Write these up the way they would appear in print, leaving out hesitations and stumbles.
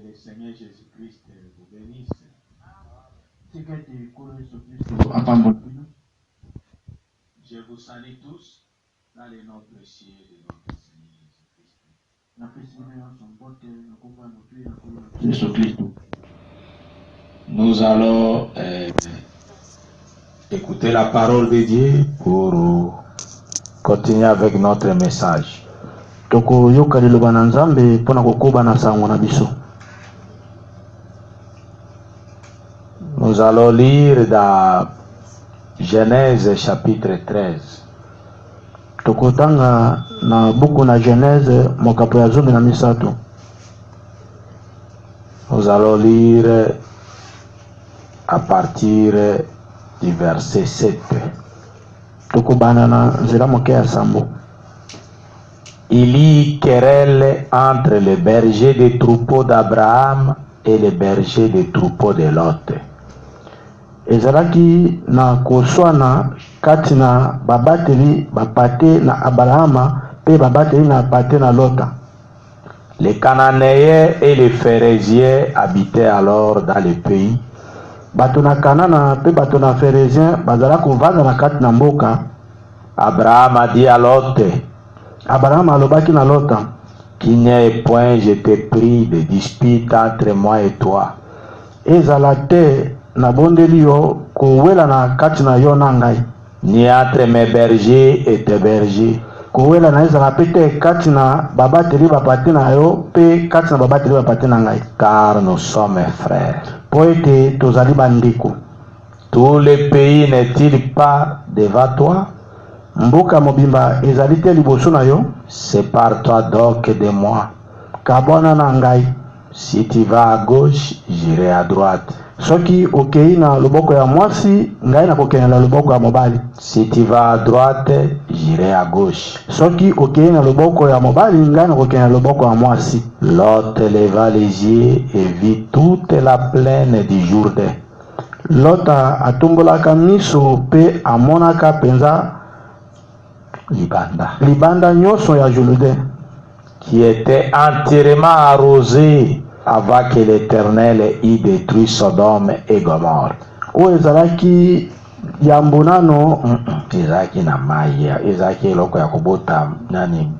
Le Seigneur Jésus-Christ vous bénisse. Je vous salue tous dans le nom précieux de notre Seigneur Jésus-Christ. Nous allons écouter la parole de Dieu pour continuer avec notre message. Nous allons lire dans Genèse chapitre 13. Tokotanga na buku na Genèse mokapo ya 13. Nous allons lire à partir du verset 7. Tokobana na nzela moke ya sambo. Il y querelle entre les bergers des troupeaux d'Abraham et les bergers des troupeaux de Lot. Ezalaki na koswana kati na babateli bapate na Abrahama pe babateli na pate na Lota. Les Cananéens et les Phérésiens habitaient alors dans le pays. Bato na Kanana pe bato na Phérésiens bazala kovanda na kati na mboka. Abraham a dit à Lot, Abraham alobaki na Lota, qu'il n'y ait point, je t'ai pris de dispute entre moi et toi. Ezala te na bondeli yo kowela na kati na yo na ngai, ni entre mes bergers et tes bergers. Kowela na ezala pete kati na babateli bapate na yo pe kati na babateli bapate na ngai, car nous sommes frères. Po ete tozali bandeko. Tout le pays n'est-il pas devant toi? Mboka mobimba ezali te liboso na yo? Sépare-toi donc de moi. Kabwana na ngai. Si tu vas à gauche, j'irai à droite. Soki okei na loboko ya mwasi, ngai na kokende na loboko ya mobali. Si tu vas à droite, j'irai à gauche. Soki okei na loboko ya mobali, ngai na kokende na loboko ya mwasi. Lot leva les yeux et vit toute la plaine du Jourdain. Lota atumbolaka miso pe amonaka penza libanda nyonso ya Jourdain, qui était entièrement arrosé avant que l'Éternel ait détruit Sodome et Gomorre. O ezalaki yambonano ezalaki na mai, ezalaki eloko ya kobota nani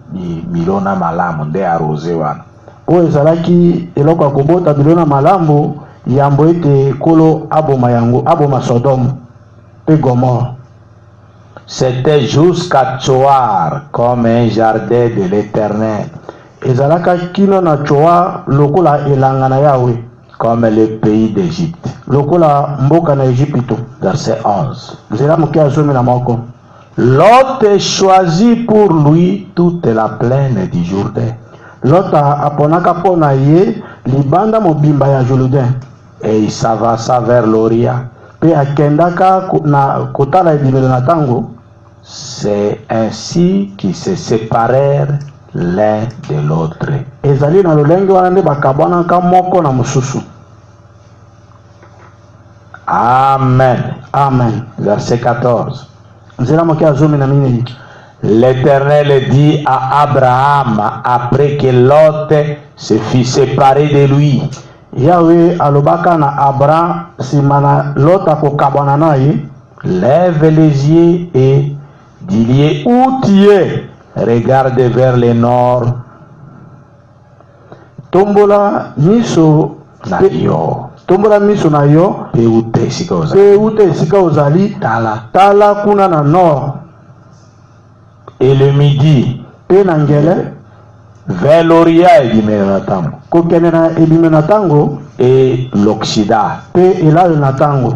milona malamu nde arrosé wana. O ezalaki eloko ya kobota bilona malamu yambo ete kolo aboma yango, aboma Sodome pe Gomorre. C'était jusqu'à Tsoar comme un jardin de l'Éternel. Ezalaka kino na Tsoar lokola elanga na Yahweh, comme le pays d'Égypte. Lokola mboka na Égypte. Verset 11. Nzela moke azomi na moko. Lot choisit pour lui toute la plaine du Jourdain. Lota aponaka pona ye libanda mobimba ya Jourdain. Et il s'avança vers l'Orient. Pe akendaka na kotala ebimelo na tango. C'est ainsi qu'ils se séparèrent l'un de l'autre. Ezali na lolenge wana nde bakabwanaka moko na mosusu. Amen. Amen. Verset 14. Nzela moke azomi na minei. L'Éternel dit à Abraham après que Lot se fut séparé de lui. Yahweh alobaka na Abraham simana Lot akokabwana na ye. Lève les yeux et dis-lui où tu es. Regarde vers le nord. Tombola miso na yo. Tombola miso na yo. Pe ute sika ozali. Pe ute sika ozali. Tala kuna na nord. Et le midi. Pe na ngele. Vers l'Orient ebimelo na tango. Kokende na ebimelo na tango. Et l'Occident. Pe elalo na tango.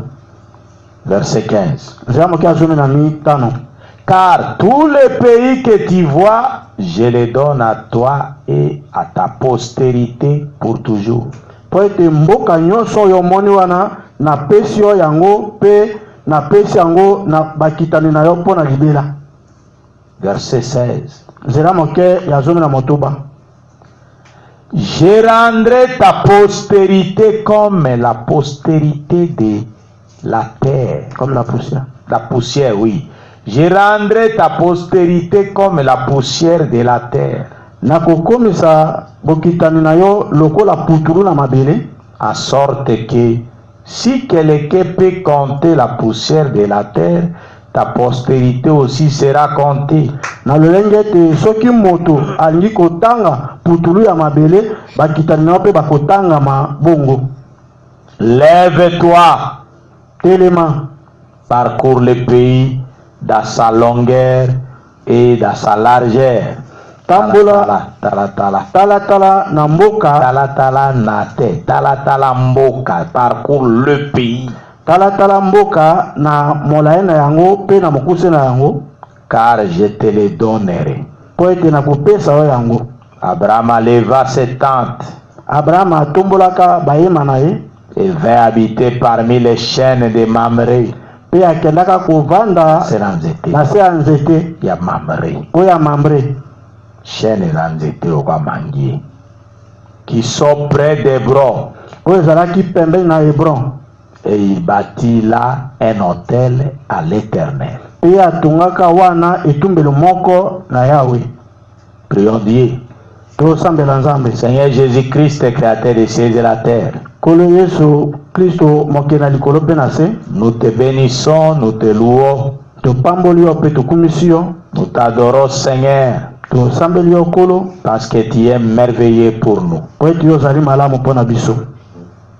Verset 15. Nzela moke azomi na mitano. Car tous les pays que tu vois, je les donne à toi et à ta postérité pour toujours. Po ete mboka nyonso oyo omoni wana napesi yo yango mpe napesi yango na bakitani na yo mpo na libela. Verset 16. Nzela moke ya zomi na motoba. Je rendrai ta postérité comme la postérité de la terre. Comme la poussière. La poussière, oui. Je rendrai ta postérité comme la poussière de la terre. Nakokomisa bokitani na yo lokola putulu na mabele. En sorte que si quelqu'un peut compter la poussière de la terre, ta postérité aussi sera comptée. Na lolenge te soki moto alingi kotanga putulu ya mabele bakitani na yo mpe bakotanga mabongo. Lève-toi, Telema, parcours le pays dans sa longueur et dans sa largeur. tambola tala na mboka, Tala na te, tala mboka, parcours le pays. tala mboka na molaye na yango mpe na mokuse na yango, Car je te le donnerai. po ete nakopesa yo yango. Abraham leva ses tentes Abrahama atombolaka bayema na ye et vint habiter parmi les chaînes de Mamré. mpe akendaka kovanda C'est la nzete na se ya nzete ya Mamré. oyo ya Mamre, Chaîne la nzete oka mangi. Qui sont près d'Hébron. oyo ezalaki pembeni na Hebron, Et il bâtit là un hôtel à l'Éternel. mpe atongaka wana etumbelo moko na Yawe. Prions Dieu. Tosambela Nzambe. Seigneur Jésus-Christ, créateur des cieux et de la terre. Kolo Yesu Kristo moke na likolo mpe na se, Nous te bénissons, nous te louons, topamboli yo mpe tokumisi yo, nous t'adorons Seigneur, tosambeli yo Kolo, parce que tu es merveilleux pour nous. po ete yo ozali malamu mpo na biso.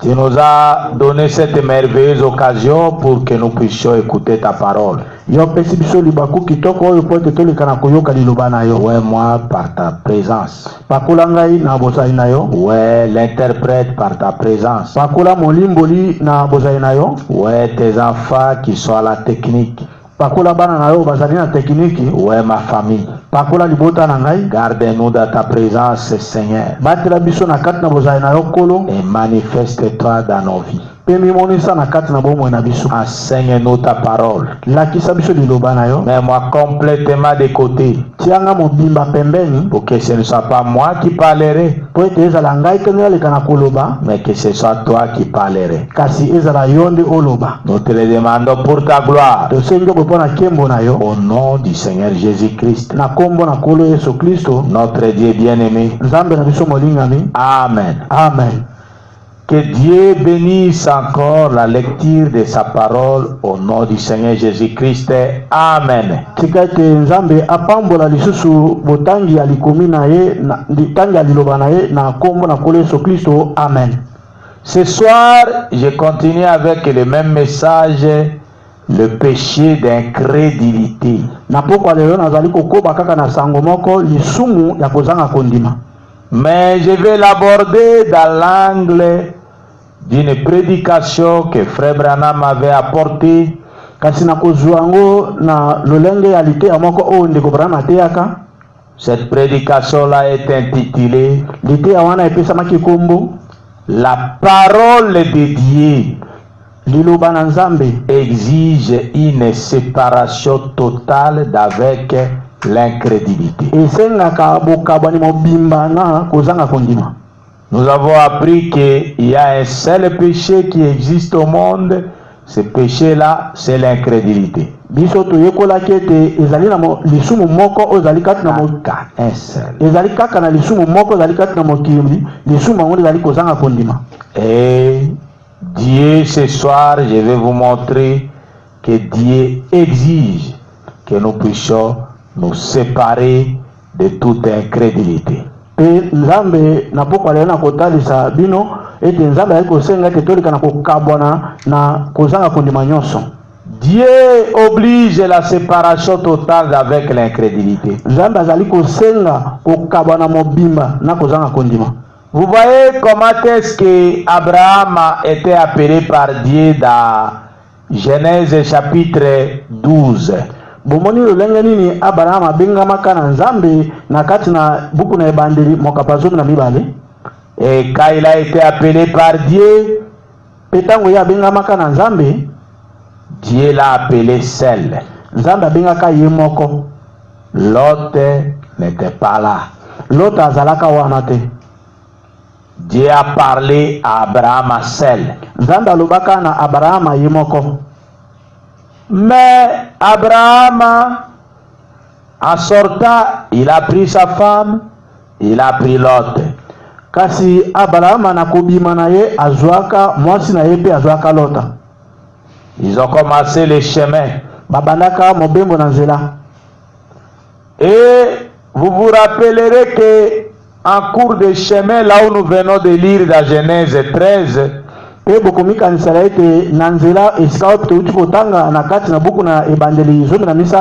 Tu nous as donné cette merveilleuse occasion pour que nous puissions écouter ta parole. Yo opesi biso libaku kitoko oyo po ete toleka na koyoka liloba na yo. Ouais, moi, par ta présence. Pakola ngai na bozali na yo, Ouais, l'interprète par ta présence. pakola molimboli na bozali na yo, Ouais, tes enfants qui sont à la technique. pakola bana na yo bazali na tekiniki, Ouais, ma famille. pakola libota na ngai, Garde-nous dans ta présence, Seigneur. batela biso na kati na bozali na yo Kolo, Et manifeste-toi dans nos vies. mpe mimonisa na kati na bomoi na biso. Enseigne-nous ta parole. Lakisa biso liloba na yo, Mets-moi complètement de côté tianga mobimba pembeni, pour que ce ne soit pas moi qui parlerai, po ete ezala ngai te nde aleka na koloba, mais que ce soit toi qui parlerai. kasi ezala yo nde oloba. Nous te le demandons pour ta gloire. Tosengi yo mpo na nkembo na yo, Au nom du Seigneur Jésus-Christ, na kombo na Kolo Yesu Kristo, notre Dieu bien-aimé. Nzambe na biso molingami. Amen. Amen. Que Dieu bénisse encore la lecture de sa parole au nom du Seigneur Jésus-Christ. Amen. Tika ete Nzambe apambola lisusu botangi ya likomi na ye, tangi ya liloba na ye na kombo na Kolo Yesu Kristo. Amen. Ce soir, je continue avec le même message, le péché d'incrédulité. Na pokwa lelo nazali kokoba kaka na sango moko, lisumu ya kozanga kondima. Mais je vais l'aborder dans l'angle d'une prédication que Frère Branham avait apportée. Kasi na kozwa yango na lolenge ya lite ya moko oyo ndeko Branham ateyaka. Cette prédication-là est intitulée Lite ya wana epesamaki kombo La parole de Dieu liloba na Nzambe exige une séparation totale d'avec l'incrédulité. esengaka bokabwani mobimba na kozanga kondima. Nous avons appris qu'il y a un seul péché qui existe au monde. Ce péché-là, c'est l'incrédulité. Biso toyekolaki ete ezali na lisumu moko oyo ezali kati na Un seul. ezali kaka na lisumu moko ezali kati na mokili, lisumu yango ezali kozanga kondima. Et Dieu, ce soir, je vais vous montrer que Dieu exige que nous puissions nous séparer de toute incrédulité. Pe Nzambe na pokwa lelo na kotalisa bino ete Nzambe ali kosenga ete toleka na kokabwana na kozanga kondima nyonso. Dieu oblige la séparation totale avec l'incrédulité. Nzambe azali kosenga kokabwana mobimba na kozanga kondima. Vous voyez comment est-ce que Abraham a été appelé par Dieu dans Genèse chapitre 12. bomoni lolenge nini Abraham abengamaka na Nzambe na kati na buku na ebandeli mokapa 12. Et quand il a été appelé par Dieu, petango ya abengamaka na Nzambe, Dieu l'a appelé seul. Nzambe abengaka ye moko. Lot n'était pas là. Lot azalaka wana te. Dieu a parlé à Abraham seul. Nzambe alobaka na Abraham ye moko. Mais Abraham, en sortant, il a pris sa femme, il a pris Lot. Kasi Abraham na kobima na ye azwaka mwasi na ye pe azwaka Lota. Ils ont commencé le chemin. Babandaka mobembo na nzela. Et vous vous rappellerez que en cours de chemin, là où nous venons de lire dans Genèse 13, pe bokomika na ete na nzela esika oyo tuti kotanga na kati na buku na ebandeli 13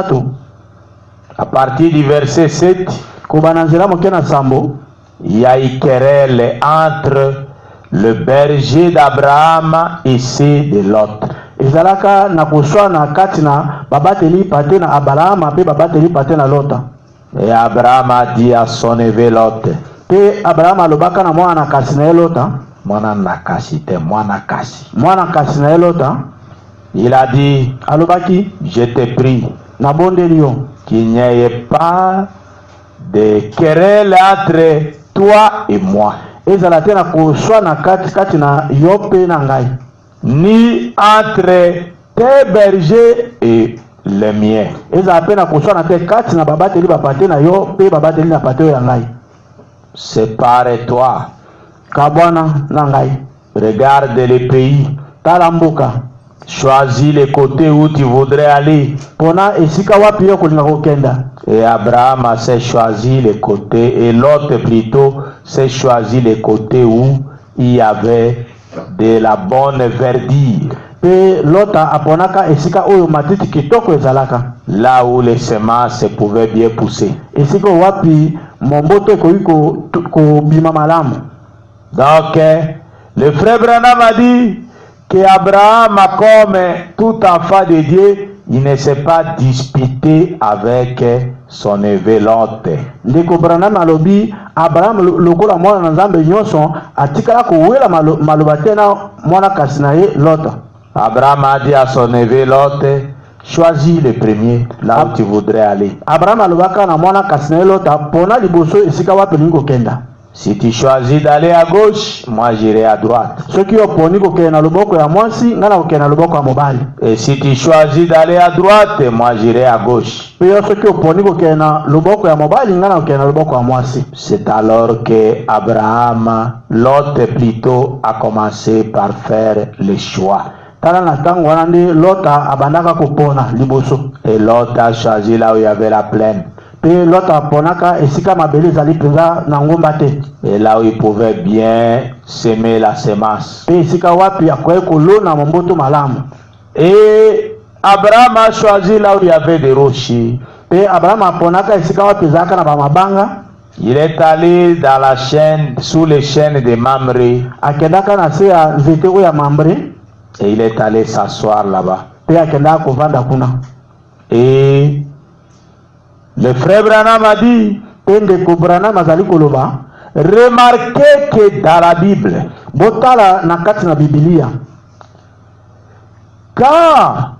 à partir du verset 7, koba na nzela moke na sambo, il y a une querelle entre le berger d'Abraham et ceux de Lot. ezalaka na kuswa na kati na babateli pate na Abraham pe babateli pate na Lota. Et Abraham a dit à son neveu Lot, pe Abraham alobaka na mwana kasi na Lota, mwana nakasi te mwana kasi. mwana kasi na Lota, Il a dit, alobaki je te prie na bondeli yo qu'il n'y ait pas de querelle entre toi et moi, ezala te na kuswa na kati na yo pe na ngai, ni entre tes bergers et les miens. ezala pe na kuswa na te kati na babateli bapate na yo pe babateli na pate ya ngai. Sépare-toi, Kabwana na ngai, regarde le pays, tala mboka, choisis le côté où tu voudrais aller. pona esika wapi yo kolinga kokenda. Et Abraham s'est choisi le côté, et l'autre plutôt s'est choisi le côté où il y avait de la bonne verdure, Pe Lota aponaka esika oyo matiti kitoko ezalaka, là où les semences pouvaient bien pousser. esika wapi momboto ko bima malamu. Donc, le frère Branham a dit qu'Abraham, comme tout enfant de Dieu, il ne s'est pas disputé avec son neveu Lot. Ndeko Branham alobi Abraham lokola mwana na Nzambe nyonso atikala kowela maloba te na mwana kasi na ye Lota. Abraham a dit à son neveu Lot, choisis le premier, là où tu voudrais aller. Abraham alobaka na mwana kasi na ye Lota, pona liboso esika wapi lingo kenda. Si tu choisis d'aller à gauche, moi j'irai à droite. Soki oponi kokenda na loboko ya mwasi, ngana kokenda na loboko ya mobali. Et si tu choisis d'aller à droite, moi j'irai à gauche. Pe soki oponi kokenda na loboko ya mobali, ngana kokenda na loboko ya mwasi. C'est alors que Abraham, Lot plutôt, a commencé par faire le choix. Tala na tango wana nde Lota abandaka kopona liboso. Et Lot a choisi là où il y avait la plaine. Pe Lota aponaka esika mabele ezali penza na ngomba te. Et là où il pouvait bien semer la semence. Pe esika wapi akoye kolona momboto malamu. Et Abraham a choisi là où il y avait des rochers. Pe Abraham aponaka esika wapi ezalaka na bamabanga. Il est allé dans la chaîne, sous les chaînes de Mamré. Akendaka na se ya nzete oyo ya Mamre. Et il est allé s'asseoir là-bas. Pe akendaka kovanda kuna. Et le frère Branham a dit, Pe ndeko Branham azali koloba, remarquez que dans la Bible, botala na kati na Biblia, quand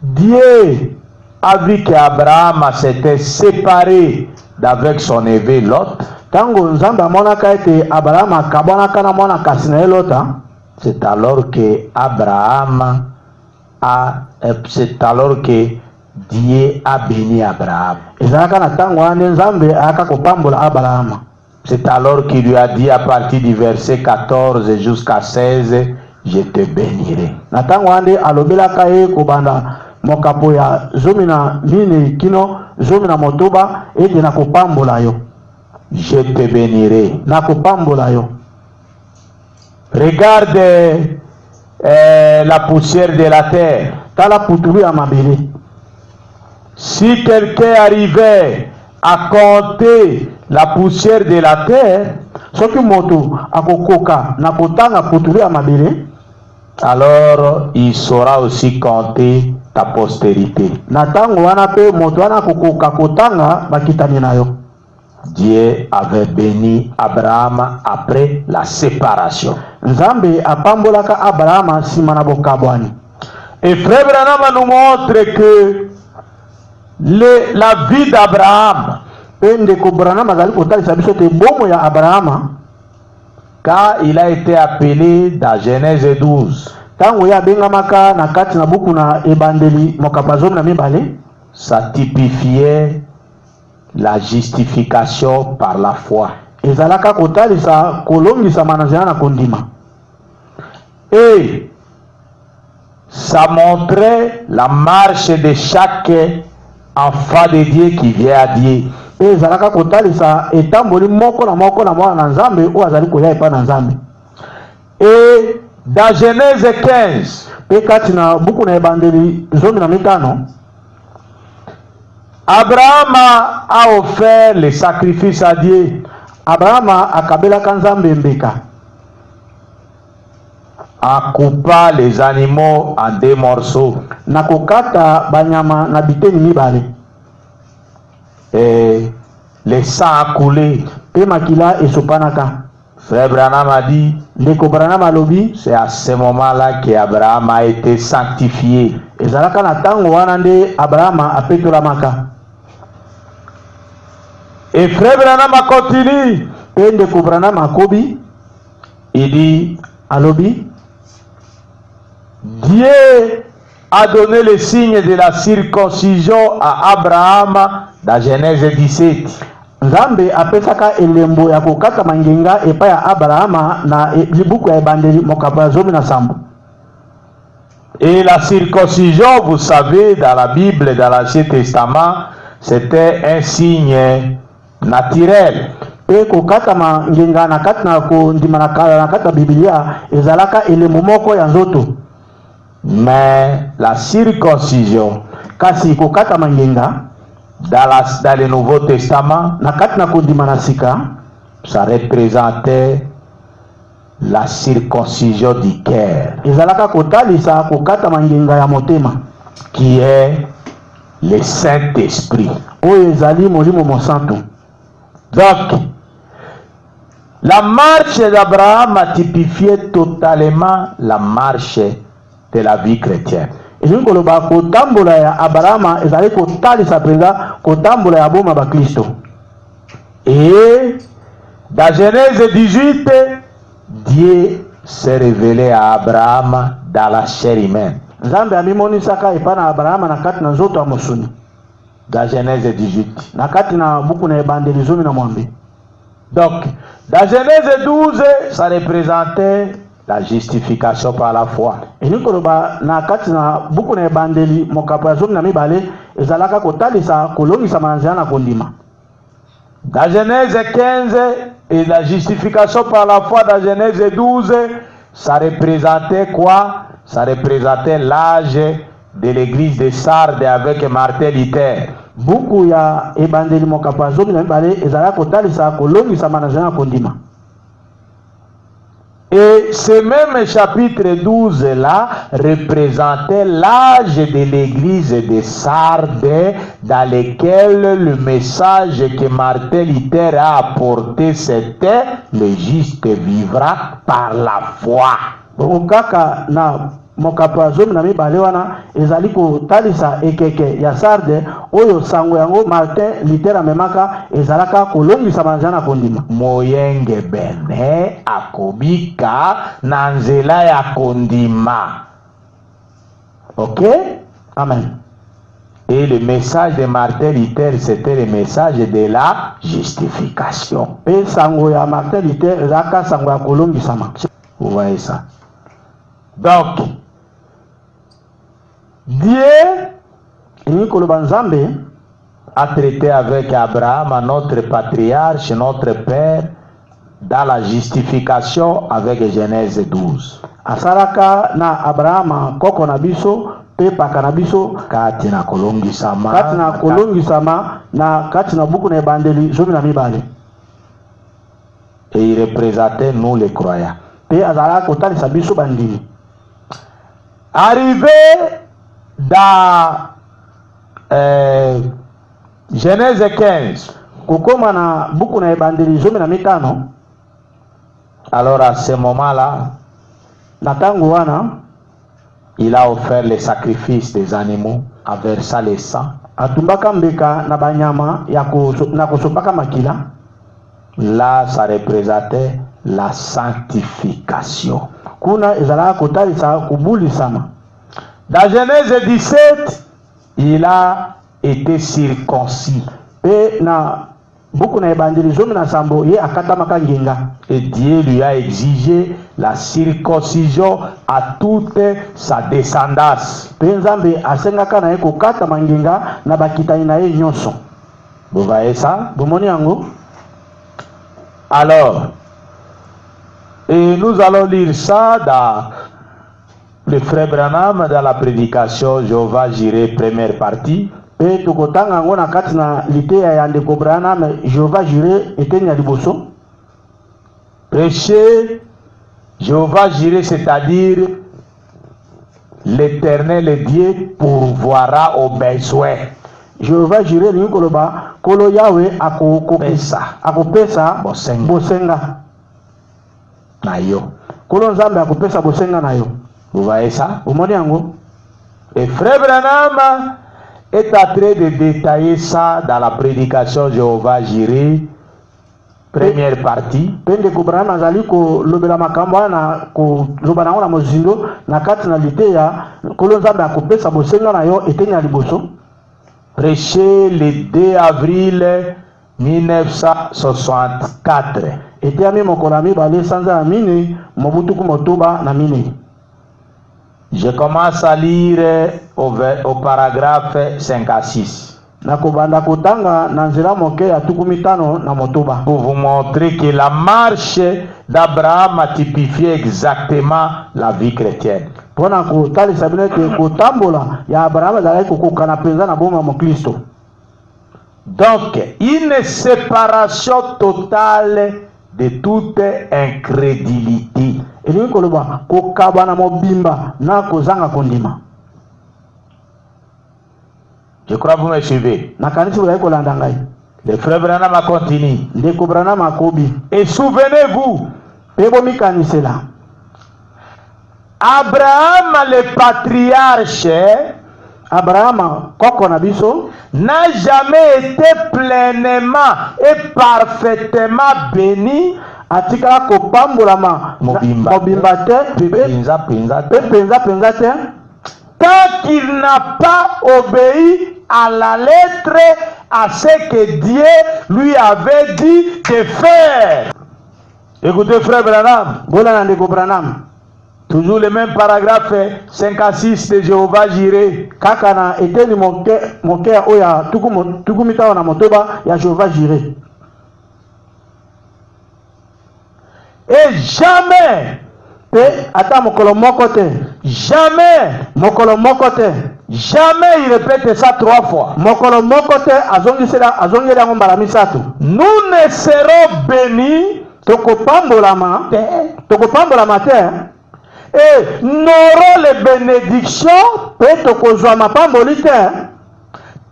Dieu a vu qu'Abraham s'était séparé d'avec son neveu Lot, tango Nzambe amonaka ete Abraham akabwanaka na mwana kasi na ye Lota, c'est alors que Dieu a béni Abraham. ezalaka na tango wana nde Nzambe ayaka kopambola Abraham. C'est alors qu'il lui a dit à partir du verset 14 jusqu'à 16, je te bénirai. Na tango wana nde alobelaka ye kobanda mokapo ya 14 kino 19 ete na kopambola yo. Je te bénirai. Na kopambola yo. Regarde la poussière de la terre. Tala putulu ya mabele. Si quelqu'un arrivait à compter la poussière de la terre, soki moto akokoka na kotanga putulu ya mabele, alors il saura aussi compter ta postérité. Na tango wana pe moto wana kokoka kotanga bakitani na yo. Dieu avait béni Abraham après la séparation. Nzambe apambolaka Abraham sima na bokabwani. Et Frère Branham nous montre que la vie d'Abraham, quand il a été appelé dans Genèse 12, ça typifiait la justification par la foi. Et ça montrait la marche de chaque enfant de Dieu qui vient à Dieu. Et dans Genèse 15, Abraham a offert le sacrifice à Dieu. Abraham a coupé les animaux en 2 morceaux. Et le sang a coulé. Frère Branham a dit, c'est à ce moment-là qu'Abraham a été sanctifié. Et Frère Branham a continué. Il dit, Dieu a donné le signe de la circoncision à Abraham dans Genèse 17. Nzambe apesaka elembo ya kokata mangenga epa ya Abrahama na libuku ya ebandeli mokapa zomi na sambo. Et la circoncision, vous savez, dans la Bible, dans l'Ancien Testament, c'était un signe naturel. E kokata mangenga na kati na ko ndima na kala na kati na Biblia ezalaka elembo moko ya nzoto. Mais la circoncision, kasi kokata mangenga dans le Nouveau Testament, ça représentait la circoncision du cœur, qui est le Saint-Esprit. Donc, la marche d'Abraham a typifié totalement la marche de la vie chrétienne. Et dans Genèse 18, Dieu s'est révélé à Abraham dans la chair humaine. Dans Genèse 18. Donc, dans Genèse 12, ça représentait la justification par la foi. Dans Genèse 15, et la justification par la foi dans Genèse 12, ça représentait quoi? Ça représentait l'âge de l'église de Sardes avec Martin Luther. Et ce même chapitre 12-là représentait l'âge de l'église de Sardes, dans lequel le message que Martin Luther a apporté, c'était « Le juste vivra par la foi ». Mokapazomi na mibale wana ezali kotalisa ekeke ya Sarde oyo sango yango Martin Luther amemaka ezalaka kolongisa manzana kondima. Moyenge bene akobika na nzela ya kondima. Ok? Amen. Et le message de Martin Luther, c'était le message de la justification. Et sango ya Martin Luther ezalaka sango ya kolongisa ma. Vous voyez ça? Donc, Dieu a traité avec Abraham, notre patriarche, notre père, dans la justification avec Genèse 12. Asaraka na Abraham koko na biso pe paka na biso kati na kolongisama na kati na buku na ebandeli zomi na mibale. Et il représentait nous les croyants. Pe azala kotalisa biso bandini. Arrivé dans Genèse 15, kukoma na buku na ebandeli 15, alors à ce moment-là, na tango wana il a offert les sacrifices des animaux en versant le sang. atumbaka mbeka na banyama na kosombaka makila. Là, ça représentait la sanctification. Kuna ezalaka kotalisa kubulisama. Dans Genèse 17, il a été circoncis. Pe na buku na ebandeli 17 ye akatamaka ngenga. Et Dieu lui a exigé la circoncision à toute sa descendance. Pe Nzambe asengaka na ye kokata mangenga na bakitani na ye nyonso. Vous voyez ça? Bomoni yango? Alors, et nous allons lire ça dans le frère Branham, dans la prédication Jéhovah Jireh, première partie. Et tukotanga yango na kati na liteya ya ndeko Branham Jéhovah Jireh eteni ya liboso. Prêcher Jéhovah Jireh, c'est-à-dire l'Éternel Dieu pourvoira aux besoins. Jéhovah Jireh ni koloba kolo Yahweh akopesa bosenga na yo. Kolo Nzambe akopesa bosenga na yo. Vous voyez ça? Omoni yango? Et frère Branham est en train de détailler ça dans la prédication Jéhovah Jireh, première partie. Pende ko Branham azali ko lobela makambo na ko loba na mozindo na kati na liteya kolo Nzambe akopesa bosenga na yo eteni ya liboso. Prêché le 2 avril 1964. Ete ami mokolami bale sanza amini mobutuku motoba na mini. Je commence à lire au paragraphe 56. Nakobanda kotanga na nzela moke ya 15 na motoba. Pour vous montrer que la marche d'Abraham a typifié exactement la vie chrétienne. Pona kotalisa bino te kotambola ya Abraham azalaki kokokana penza na boma mo Kristo. Donc, une séparation totale de toute incrédulité. Elingi koloba kokaba na mobimba na kozanga kondima. Je crois que vous me suivez. Na kanisi bulayi kolanda ngai. Le frère Branham a continué. Ndeko Branham akobi. Et souvenez-vous, Pebo mikanisela. Abraham le patriarche, Abraham koko na biso, n'a jamais été pleinement et parfaitement béni. Atika kopambolama mobimba te penza te tant qu'il n'a pas obéi à la lettre à ce que Dieu lui avait dit de faire. Écoutez frère Branham, Bola ndeko Branham, toujours le même paragraphe 56 de Jéhovah Jireh. Kaka na eteni moke oya tukumita na motoba ya Jéhovah Jireh. Et jamais, ata mokolo moko te, jamais, mokolo moko te, jamais il répète ça 3 fois. Mokolo moko te azongela mbala misatu. Nous ne serons bénis, tokopambolama te, et n'aurons les bénédictions, pe tokozwa mapamboli te,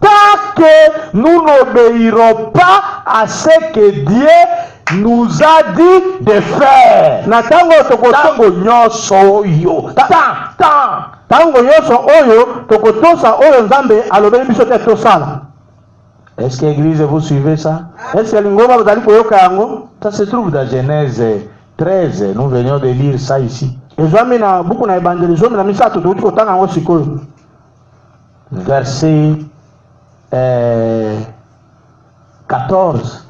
tant que nous n'obéirons pas à ce que Dieu nous a dit de faire. Na tango tokotongo nyoso yo. Tango nyoso oyo tokotosa oyo Nzambe alobeli biso te tosala. Est-ce que l'église vous suivez ça? Est-ce que lingoma bazali koyoka yango? Ça se trouve dans Genèse 13. Nous venions de lire ça ici. Ezwami na buku na evangelisme na misato tuti kotanga yango sikoyo. Verset 14.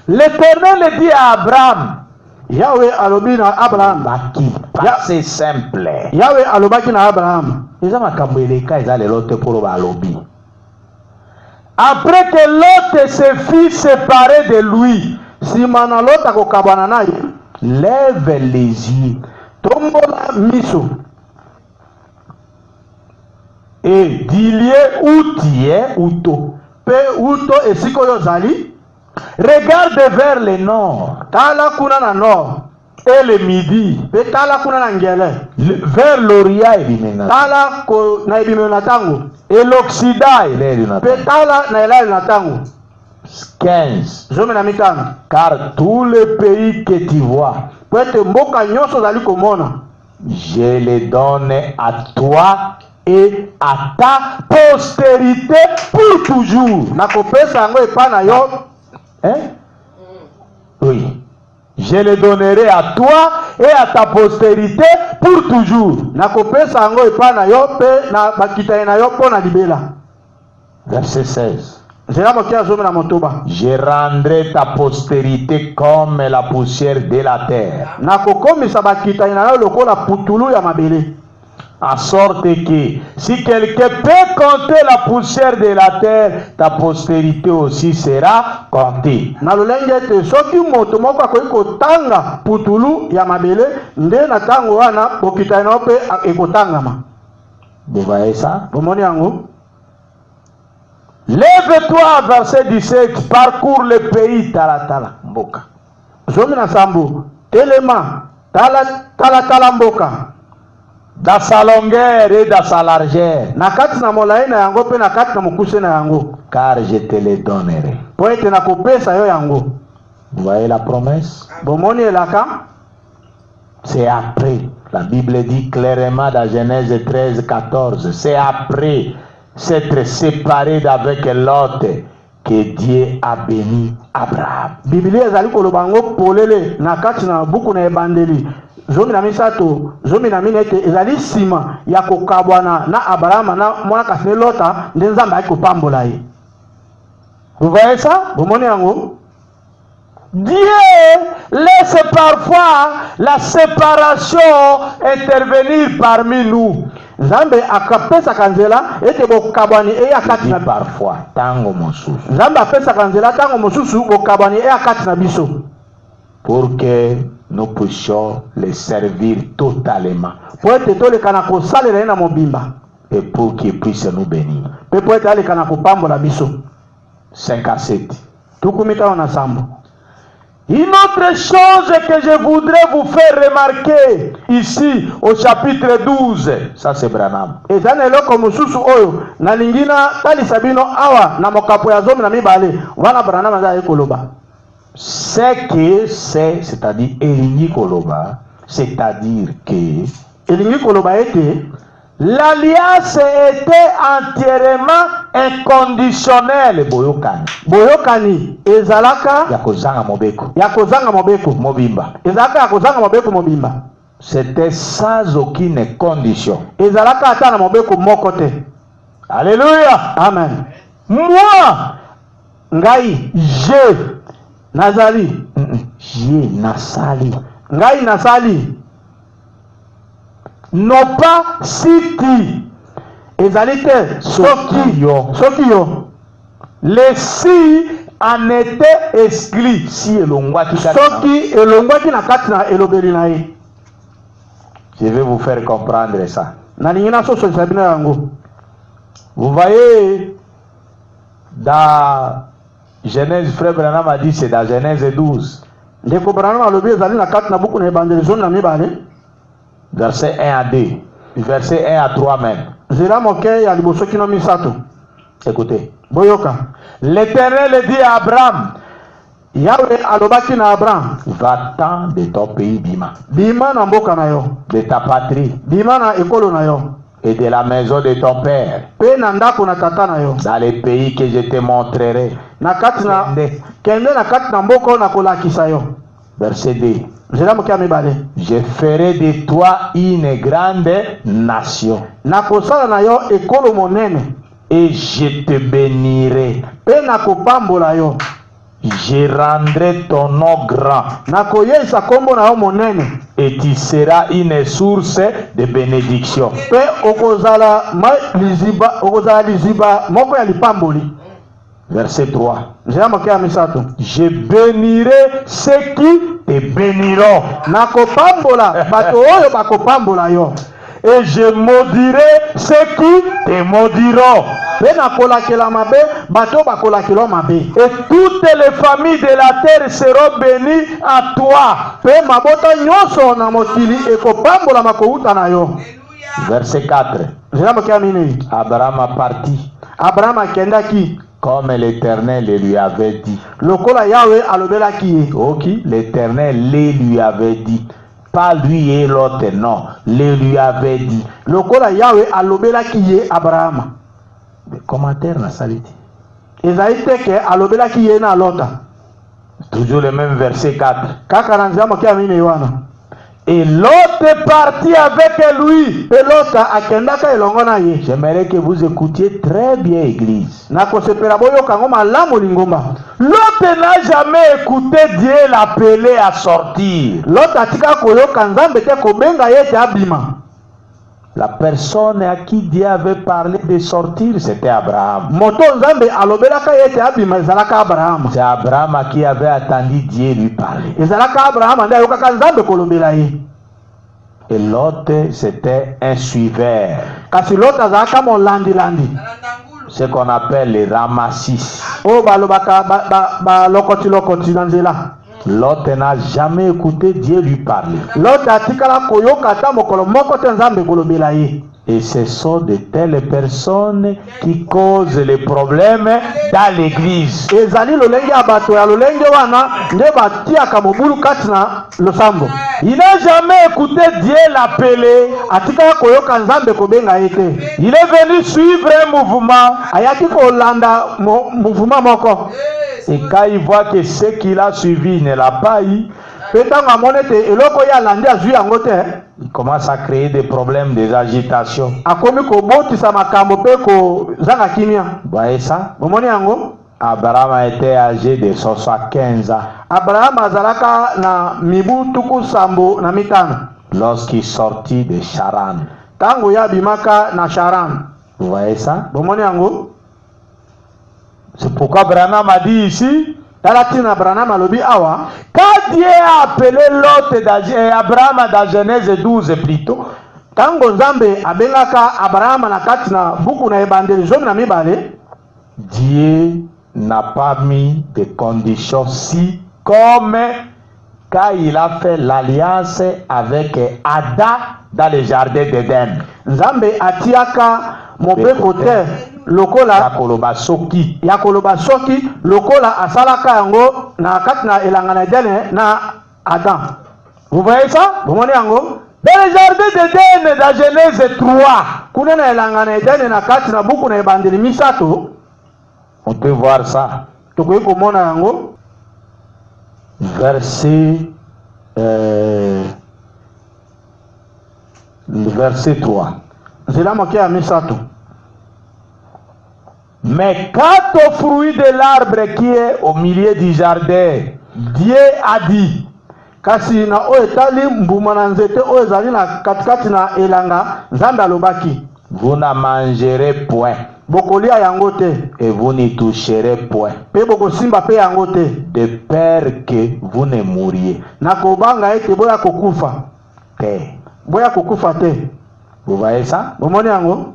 L'Éternel dit à Abraham, Yahweh alobi na Abraham, c'est simple. Yahweh alobaki na Abraham. Après que Lot se fit séparer de lui, simana Lot akokabana naye, lève les yeux, tombola miso, et dis-lui où tu es, uto. Pe uto esiko yo zali, regarde vers le nord. Tala kuna na nord. et le midi, Pe tala kuna na ngele. vers l'Orient et l'Iménat. Tala ko na ibime na tango. Et l'Occident, il est Pe tala na elali na tango. 15. Zome na mitano. Car tous les pays que tu vois, Po ete mboka nyonso zali komona. je les donne à toi et à ta postérité pour toujours. Nakopesa yango epa na yo. Hein? Oui. Je les donnerai à toi et à ta postérité pour toujours. Nakopesa yango epa na yo pe na bakita na yo po na libela. Verset 16. Nzela mokia zome na motoba. Je rendrai ta postérité comme la poussière de la terre. Nakokomisa bakita na yo lokola putulu ya mabele. En sorte que si quelqu'un peut compter la poussière de la terre, ta postérité aussi sera comptée. Na lolenge ete soki moto moko akoki kotanga putulu ya mabele nde na tango wana bokita na yo pe ekotangama. Vous voyez ça? Bomoni yango. Lève-toi, verset 17, parcours le pays, tala mboka. Zomi na sambo, telema, tala mboka. Dans sa longueur et dans sa largeur. Na kati na molayi na yango pe na kati na mokuse na yango. Car je te les donnerai. Po ete nakopesa yo yango. Vous voyez la promesse? Bomoni elaka. C'est après. La Bible dit clairement dans Genèse 13, 14. C'est après s'être séparé d'avec l'autre que Dieu a béni Abraham. Biblia ezali koloba ngo polele na kati na buku na ebandeli. Zomi na misato, zomi na minete ezali sima ya kokabwana na Abraham na mwana kasine lota nde Nzambe akopambola ye. Vous voyez ça? Bomoni yango. Dieu laisse parfois la séparation intervenir parmi nous. Nzambe akapesa kanzela ete bokabwani eya kati na parfois tango mosusu. Nzambe apesa kanzela tango mosusu bokabwani eya kati na biso. Pour que nous puissions les servir totalement. Po ete toleka na kosalela ye na mobimba. Et pour qu'ils puissent nous bénir. Pe po ete aleka na kopambola biso. 5 à 7. Tukumita na sambo. Une autre chose que je voudrais vous faire remarquer ici au chapitre 12, ça c'est Branham. Ezana eloko mususu oyo na lingina talisa bino awa na mokapo ya zomi na mibale wana Branham aza ekoloba. C'est que c'est-à-dire elingi koloba, c'est-à-dire que elingi koloba ete l'alliance était entièrement inconditionnelle. Boyokani ezalaka ya kozanga mobeko. Mobimba. Ezalaka ya kozanga mobeko mobimba. C'était sans aucune condition. Ezalaka ata na mobeko moko te. Alléluia. Amen. Moi, ngai je nazali. Je nasali. Ngai nasali. Non pas si tu ezali te soki yo les si en était exclu si elongwaki soki elongwaki na kati na elobeli na ye. Je vais vous faire comprendre ça. Na lingina soso sabina yango. Vous voyez dans Genèse, frère Branham a dit c'est dans Genèse 12. Ndeko Branham alobi ezali na kati na buku na evangelisation na mibale. Verset 1 à 2. Verset 1 à 3 même. Zera moke ya liboso kino misato. Écoutez. Boyoka. L'Éternel dit à Abraham, Yahweh alobaki na Abraham, va-t'en de ton pays bima. Bima na mboka na yo. De ta patrie. Bima na ekolo na yo. Et de la maison de ton père. Pe na ndako na tata na yo. Dans les pays que je te montrerai. Na kati na kende na kati na mboko na kolakisa yo. Verset 2. Je ferai de toi une grande nation. Et je te bénirai. Je rendrai ton nom grand. Et tu seras une source de bénédiction. Verset 3. Je bénirai ceux qui te béniront. et je maudirai ceux qui te maudiront. Pe nakolakela mabe bato bakolakela mabe. Et toutes les familles de la terre seront bénies à toi. Pe mabota nyonso na mokili ekopambola makouta na yo. Verset 4. Abraham a parti. Abraham akendaki comme l'Éternel le lui avait dit. Lokola Yahweh alobelaki. Ok, l'Éternel le lui avait dit. Pas lui et l'autre, non. Le lui avait dit. Lokola Yahweh alobelaki ye Abraham. Le commentaire n'a saliti. Ezaïe teke alobelaki ye na lota. Toujours le même verset 4. Kaka nanzia mokia mine yoana. Et l'autre est parti avec lui. Et l'autre akendaka elongona ye. J'aimerais que vous écoutiez très bien, Église. L'autre n'a jamais écouté Dieu l'appeler à sortir. La personne à qui Dieu avait parlé de sortir, c'était Abraham. C'est Abraham qui avait attendu Dieu lui parler. Et l'autre, c'était un suiveur. Ce qu'on appelle les ramassis. L'autre n'a jamais écouté Dieu lui parler. Et ce sont de telles personnes qui causent les problèmes dans l'église. Il n'a jamais écouté Dieu l'appeler. Il est venu suivre un mouvement. Et quand il voit que ce qu'il a suivi ne l'a pas eu, il commence à créer des problèmes, des agitations. Vous voyez ça? Abraham a été âgé de 75 ans. Lorsqu'il sortit de Charan. Vous voyez ça? C'est pourquoi Abraham a dit ici, quand Dieu a appelé Lot Abraham dans Genèse 12 plutôt, Dieu n'a pas mis de conditions si comme quand il a fait l'alliance avec Adam dans le jardin d'Éden. Nzambe atiaka mobekote lokola yakoloba soki lokola asalaka yango na kati na elanga na Eden na Adam. Vous voyez ça? Vous voyez yango? Dans le jardin d'Éden dans Genèse 3. Kuna na elanga na Eden na kati na buku na ebandeli misato. On peut voir ça. Tokoyi komona yango. Verset 3. Mais quant au fruit de l'arbre qui est au milieu du jardin, Dieu a dit, kasi na oetali mbuma na nzete oezali na katikati na elanga Nzambe alobaki, vous ne mangerez point. Bokolia yango te. Et vous n'y toucherez point. Pe bokosimba pe yango te. De peur que vous ne mouriez. Nakobanga ete boya kokufa. Te. Boya kokufa te. Vous voyez ça? Bomoni yango?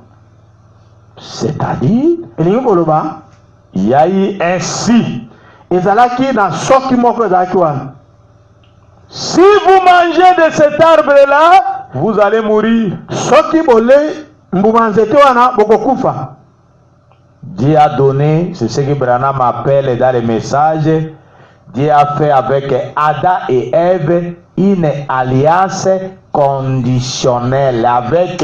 C'est-à-dire, il y a eu ainsi. Ezalaki na soki moko ezalaki wana. Si vous mangez de cet arbre-là, vous allez mourir. Soki bole mbuma nzete wana bokokufa. Dieu a donné, c'est ce que Branham appelle dans les messages, Dieu a fait avec Adam et Ève une alliance conditionnelle, avec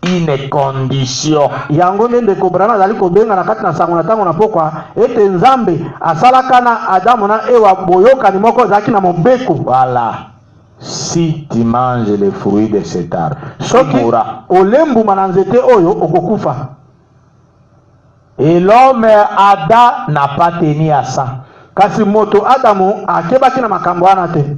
une condition. Yango nende ko Branham azali ko benga na kati na sango na tango na pokwa ete Nzambe asalaka na Adamu na Ewa boyoka ni moko zaki na mobeko. Voilà. Si tu manges les fruits de cet arbre, soki olembu mananzete oyo okokufa. Et l'homme Adam n'a pas tenu à ça. Kasi moto Adamu akebaki na makambo wana te.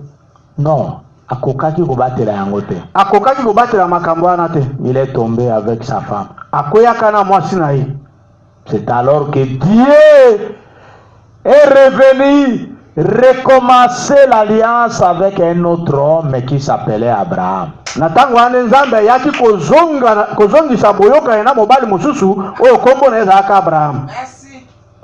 Non, akokaki kobatela yango te. Akokaki kobatela makambo wana te. Il est tombé avec sa femme. Akoyaka na mwasi na ye. C'est alors que Dieu est revenu recommencer l'alliance avec un autre homme qui s'appelait Abraham. Na tango wana Nzambe yaki kozongisa boyoka na mobali mosusu oyo kombo na ezalaka Abraham.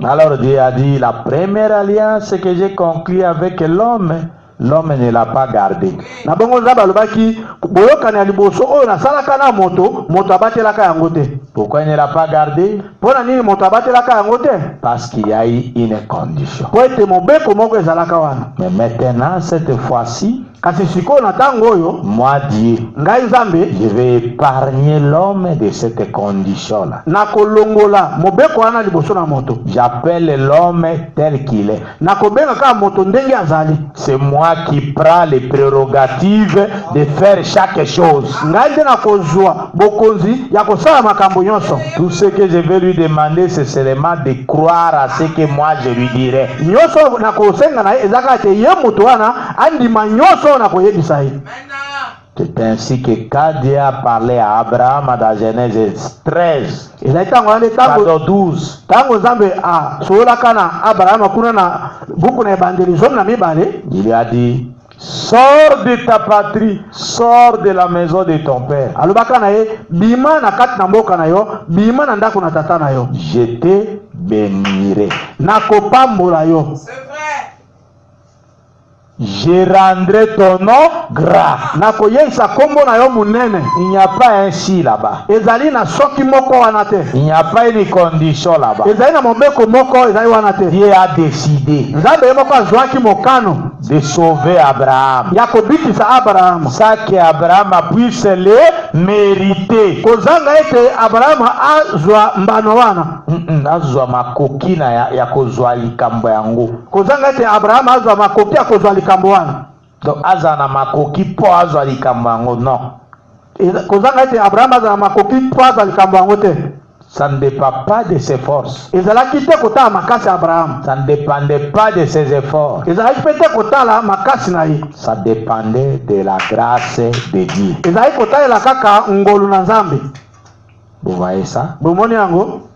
Alors Dieu a dit, la première alliance que j'ai conclue avec l'homme, l'homme ne l'a pas gardée. Na bongo Nzambe alobaki boyoka na liboso oyo nasalaka na moto abatelaka yango te. Pourquoi il ne l'a pas gardée? Pona nini moto abatelaka yango te? Parce qu'il y a eu une condition. Po ete mobeko moko ezalaka wana. Mais maintenant, cette fois-ci, kasi sikoyo na tango oyo, moi Dieu, ngai Nzambe, je vais épargner l'homme de cette condition-là. Na kolongola mobeko wana liboso na moto. J'appelle l'homme tel qu'il est. Na kobenga ka moto ndenge azali. C'est moi qui prends les prérogatives de faire chaque chose. Ngai nde na kozwa bokonzi ya kosala makambo nyonso. Tout ce que je vais lui demander, c'est seulement de croire à ce que moi je lui dirai. Nyonso na kosenga na ezaka te ye moto wana andima nyonso na koyebisa ye. C'est ainsi que quand Dieu a parlé à Abraham dans Genèse 13, tango 12, tango Nzambe a solaka na Abraham kuna na buku na ebandeli zomi na mibale, il lui a dit, sors de ta patrie, sors de la maison de ton père. Alobaka na ye bima na kati na mboka na yo, bima na ndako na tata na yo. Je te bénirai. Na kopambola yo. C'est vrai. Je rendrai ton nom grand. Na koyeisa kombo na yo munene. Il n'y a pas un si là-bas. Ezali na soki moko wana te. Il n'y a pas une condition là-bas. Ezali na mobeko moko ezali wana te. Dieu a décidé Nzambe moko azwaki mokano de sauver Abraham. ya kobikisa Abraham. Ça que Abraham puisse le mériter. Kozanga ete Abraham azwa mbano wana. Azwa makoki na ya kozwa likambo yango. Kozanga ete Abraham azwa makoki ya kozwa likambo wana. Donc azana makoki po azwa likambo yango, non. Kozanga ete Abraham azwa makoki po azwa likambo yango te. Ça ne dépend pas de ses forces. Ezalaki te kotala makasi ya Abraham. Ça ne dépendait pas de ses efforts. Ezalaki pe te kotala makasi na ye. Ça dépendait de la grâce de Dieu. Ezalaki kotalela kaka ngolu na Nzambe. Vous voyez ça? Bomoni yango.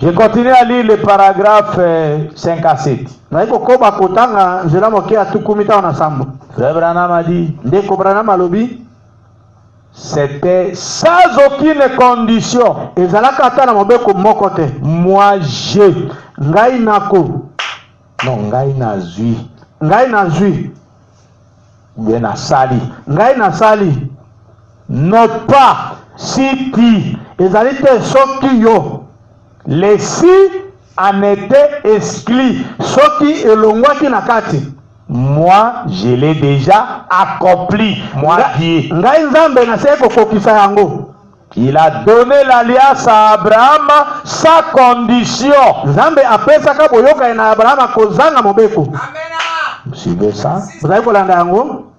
Je continue à lire le paragraphe 5 à 7. Naiko koba kotanga nzela moke ya tukumi ta na sambo. Frère Branham a dit, Ndeko Branham alobi, c'était sans aucune condition. ezalaka ata na mobeko moko te. Moi je. Ngai nako. Non, ngai nazui. Ngai nazui. Bien na sali. Ngai na sali. Note pas si tu. Ezali te soki yo. Les si en était exclu. Soki elongwaki na kati. Moi, je l'ai déjà accompli. Moi, Dieu. Ngai Nzambe na seko kokisa yango. Il a donné l'alliance à Abraham sans condition. Nzambe apesaka boyoka na Abraham kozanga mobeko. Amen. Vous suivez ça? Bozali kolanda yango.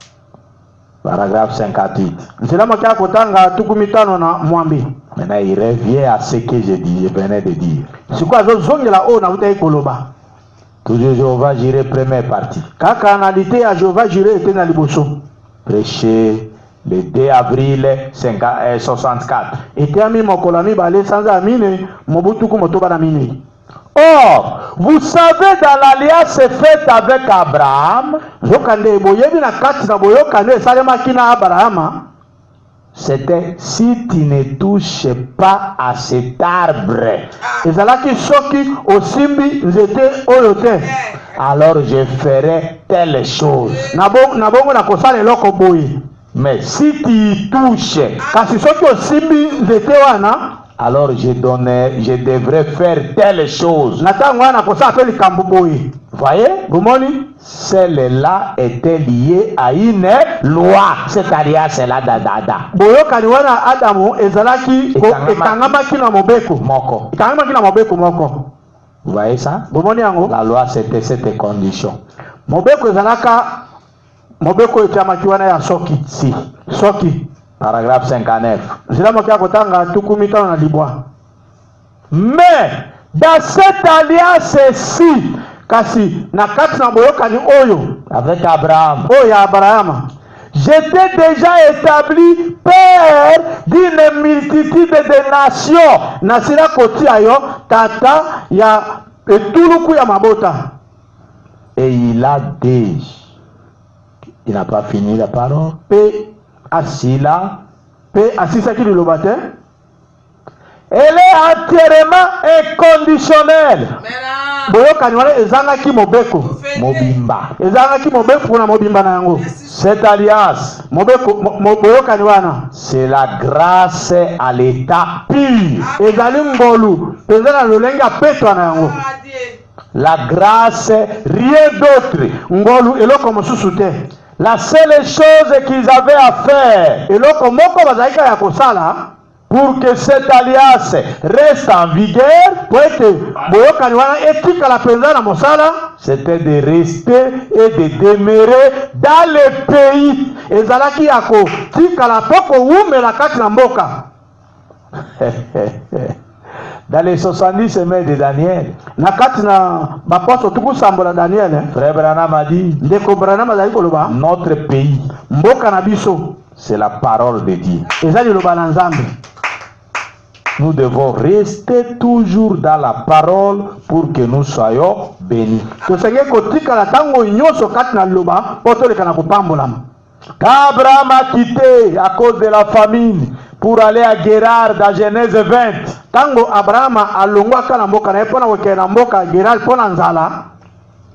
Paragraphe 58. Nzela mokia kotanga tukumi tano na mwambi. Maintenant, il revient à ce que je venais de dire. Sikuwa zongela o na utai koloba. Toujours Jéhovah Jireh, première partie. Kaka analite ya Jéhovah Jireh ete na liboso. Prêché le 2 avril 64. Ete ami mokolo mibale sanza amine mobutuku motoba na mine. Or, vous savez, dans l'alliance faite avec Abraham, zokande boyebi na kati na boyokane esalemaki na Abrahama, c'était si tu ne touches pas à cet arbre, ezalaki soki osimbi nzete oyo te, alors je ferai telle chose. na bongo na kosala eloko boye. Mais si tu y touches, kasi soki osimbi nzete wana, alors je devrais faire telle chose. na tango wana kosala pe likambo boye. Voyez? Bomoni? Celle-là était liée à une loi. C'est-à-dire, c'est la dada. Boyokani wana Adamu ezalaki ekangamaki na mobeko. Moko. Ekangamaki na mobeko moko. Vous voyez ça? Bomoni yango? La loi, c'était cette condition. Mobeko ezalaka mobeko etamaki wana ya soki. Si. Soki. Paragraphe 59. Zila mokia kotanga tukumi tano na libwa. Mais dans cette alliance-ci, kasi na kati na boyokani oyo avec Abraham, oyo Abraham, j'étais déjà établi père d'une multitude de nations. Nasira kotia yo tata ya etuluku ya mabota. Et il a dit, il n'a pas fini la parole. Pe Asila, asisaki liloba te. elle est entièrement inconditionnelle. Boyokani wana ezangaki mobeko. Mobimba. Ezangaki mobeko na mobimba na yango. Cette alliance, Mobeko boyokani wana. c'est la grâce à l'état pur. Ezali ngolu penza na lolenge apetwa na yango. La grâce, rien d'autre. Ngolu eloko mosusu te. La seule chose qu'ils avaient à faire Eloko moko bazalika ya kosala pour que cette alliance reste en vigueur, c'était de rester et de demeurer dans le pays. Dans les 70 semaines de Daniel, Frère Branham a dit, notre pays, c'est la parole de Dieu. Nous devons rester toujours dans la parole pour que nous soyons bénis. Quand Abraham a quitté à cause de la famine pour aller à Guérard dans Genèse 20,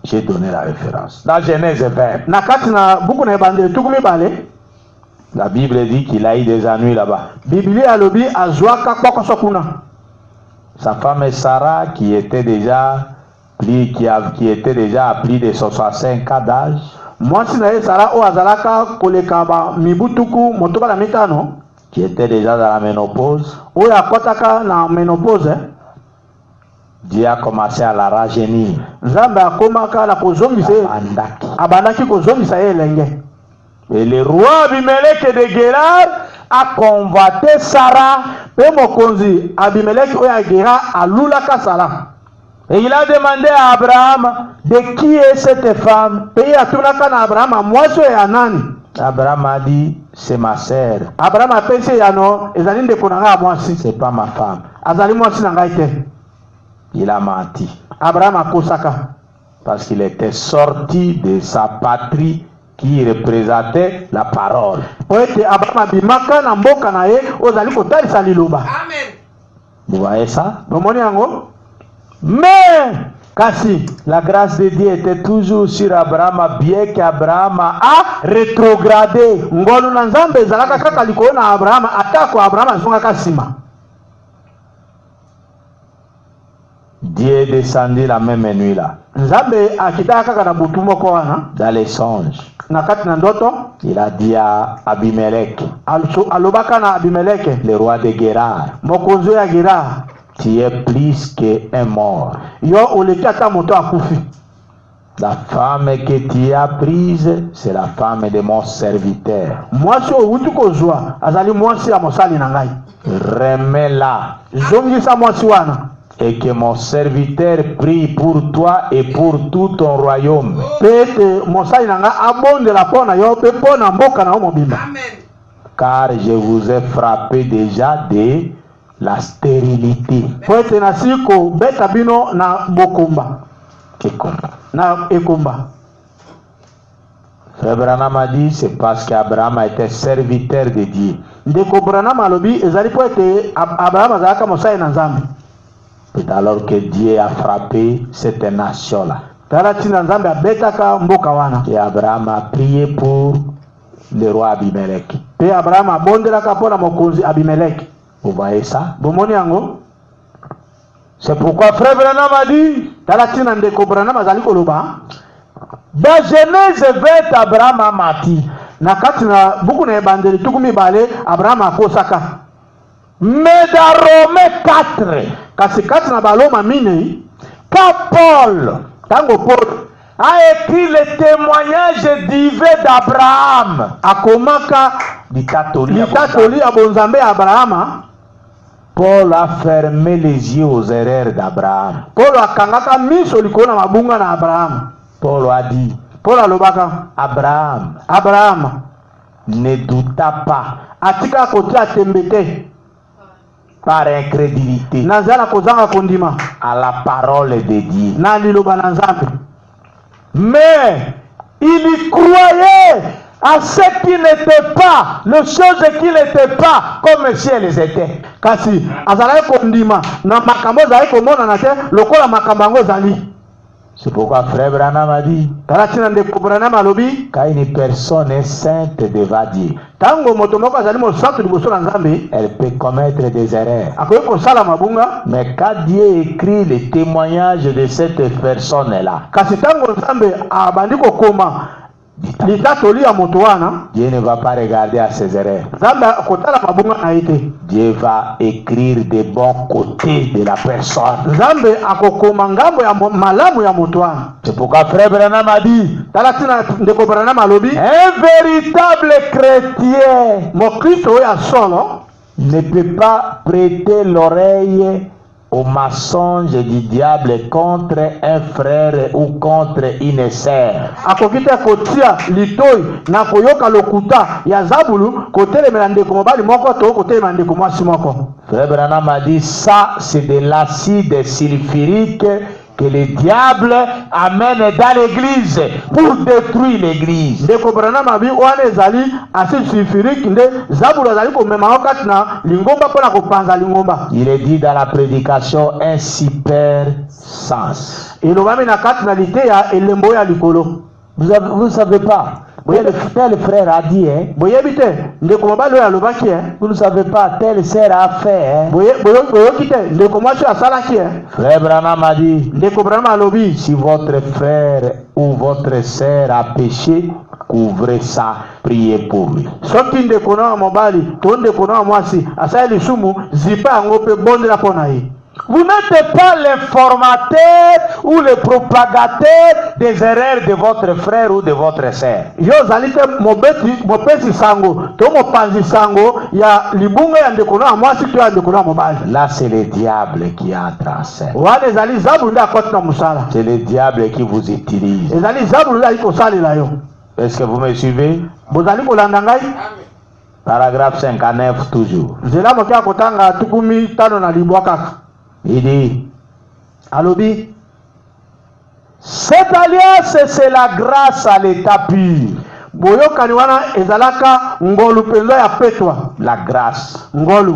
j'ai donné la référence. Dans Genèse 20, la Bible dit qu'il a eu des ennuis là-bas. Sa femme Sarah, qui était déjà à plus de 65 ans d'âge, qui était déjà dans la ménopause, Dieu a commencé à la rajeunir. Et le roi Abimelech de Guérard a convoité Sarah. Et il a demandé à Abraham de qui est cette femme. Abraham a dit, c'est ma sœur. C'est pas ma femme. Il a menti. Parce qu'il était sorti de sa patrie qui représentait la parole. Amen. Vous voyez ça? Mais la grâce de Dieu était toujours sur Abraham, bien qu'Abraham a rétrogradé. Dieu est descendu la même nuit là. Dans les songes. Il a dit à Abimelech, le roi de Guérard, tu es plus qu'un mort. La femme que tu as prise, c'est la femme de mon serviteur. Remets-la. Et que mon serviteur prie pour toi et pour tout ton royaume. Car je vous ai frappé déjà de la stérilité. Frère Branham a dit, c'est parce qu'Abraham était serviteur de Dieu. C'est alors que Dieu a frappé cette nation-là. Et Abraham a prié pour le roi Abimelech. Vous voyez ça? C'est pourquoi Frère Branham a dit, dans Genèse 20, Abraham a menti. Mais dans Romains 4, quand Paul a écrit le témoignage divin d'Abraham, Paul a fermé les yeux aux erreurs d'Abraham. Paul a dit, Abraham ne douta pas par incrédulité à la parole de Dieu. Mais il y croyait à ce qui n'était pas, les choses qui n'étaient pas comme si elles étaient. Kasi azalaki kondima na makambo ezali komonana te lokola makambo yango ezali. C'est pourquoi Frère Branham a dit, Tala tina ndeko Branham alobi, quand une personne est sainte devant Dieu, tango moto moko azali mosantu liboso na Nzambe, elle peut commettre des erreurs. akoki kosala mabunga. Mais quand Dieu écrit le témoignage de cette personne-là, Kasi tango Nzambe abandi kokoma litatoli ya moto wana, Dieu ne va pas regarder à ses erreurs. Nzambe akotala mabunga na ye te. Dieu va écrire des bons côtés de la personne. Nzambe akokoma ngambo ya malamu ya moto wana. C'est pourquoi Frère Branham a dit, Tala tina ndeko Branham alobi, un véritable chrétien mokristo oyo ya solo ne peut pas prêter l'oreille au mensonge du diable contre un frère ou contre une sœur. akoki te kotia litoi na koyoka lokuta ya zabulu kotelemela ndeko mobali moko to kotelemela ndeko mwasi moko. Frère Branham a dit, ça c'est de l'acide sulfurique que le diable amène dans l'église pour détruire l'église. Ndeko Branham abi wana ezali acide sulfurique nde zabulu azali komema wakati na lingomba mpona kopanza lingomba. Il est dit dans la prédication un super sens. Elobami na kati na lite ya elembo ya likolo. Vous savez pas. Tel frère a dit, hein? Boyebi te ndeko mobali oyo alobaki, Vous ne savez pas, telle sœur a fait, hein? boyoki te ndeko mwasi asalaki. Frère Branham a dit, Ndeko Branham alobi, si votre frère ou votre sœur a péché, couvrez ça, priez pour lui. soki ndeko na mobali to ndeko na mwasi asali lisumu zipa yango pe bondela mpona ye. Vous n'êtes pas l'informateur ou le propagateur des erreurs de votre frère ou de votre sœur. Yo zali te mopesi sango to mopanzi sango ya libunga ya ndeko na mwasi to ya ndeko na mobali. Là, c'est le diable qui entre en scène. Wana ezali zabulu nde akoti na mosala. C'est le diable qui vous utilise. Ezali zabulu nde ali kosalela yo. Est-ce que vous me suivez? Bozali kolanda ngai? Paragraphe 59 toujours. Nzela moke akotanga tukumi tano na libwa kaka. Il dit, Alobi, cette alliance, c'est la grâce à l'état pur. boyokani wana ezalaka ngolu pendo ya petwa. La grâce, Ngolu.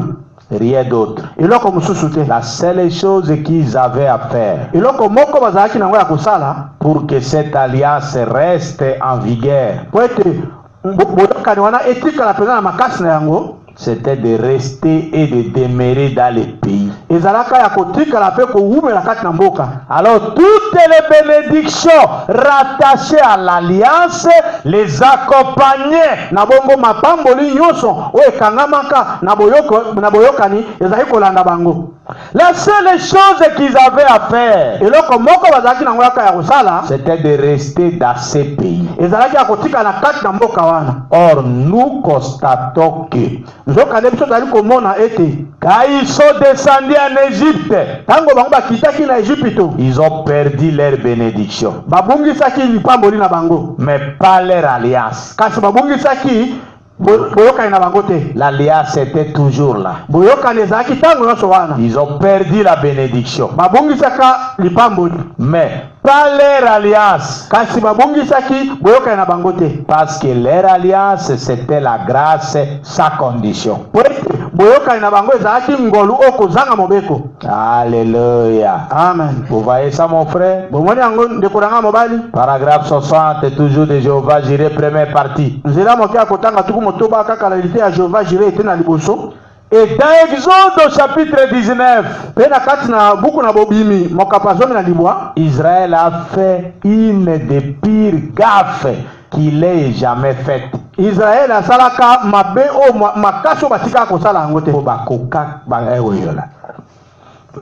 rien d'autre. Eloko mususu te. La seule chose qu'ils avaient à faire Eloko moko bazalaki nango ya kosala pour que cette alliance reste en vigueur, po ete boyokani wana etikala mpenza na makasi na yango, c'était de rester et de demeurer dans le pays. ezalaka ya kotikala mpe kowumela kati na mboka. Alors toutes les bénédictions rattachées à l'alliance les accompagnaient. Na bongo mapamboli nyonso oyo ekangamaka na boyokani ezali kolanda bango. La seule chose qu'ils avaient à faire, Eloko moko bazalaki nango yaka ya kosala c'était de rester dans ces pays. ezalaki ya kotikala na kati na mboka wana. Or, nous constatons que Nzokande biso tozali komona ete quand ils sont descendus en Égypte, tango bango bakitaki na Ejipito, ils ont perdu leur bénédiction, babungisaki lipamboli na bango, mais pas leur alliance. kasi babungisaki boyokani na bango te. L'alliance était toujours là. Boyokani ezalaki tango nyonso wana. Ils ont perdu la bénédiction, Babungisaka lipamboli, mais pas leur alliance. kasi babungisaki boyokani na bango te. Parce que leur alliance, c'était la grâce sans condition. Po ete boyokani na bango ezalaki ngolu oyo kozanga mobeko. Alléluia. Amen. Vous voyez ça, mon frère? Bomoni yango ndeko na nga mobali. Paragraphe 60, toujours de Jéhovah Jireh, première partie. Nzela moke akotanga tuku motoba kaka la lite ya Jéhovah Jireh ete na liboso. Et dans Exode au chapitre 19, Pe na kati na buku na bobimi mokapa zomi na libwa, Israël a fait une des pires gaffes qu'il ait jamais faites. Israël asalaka mabe o makasi oyo batikaka kosala yango te.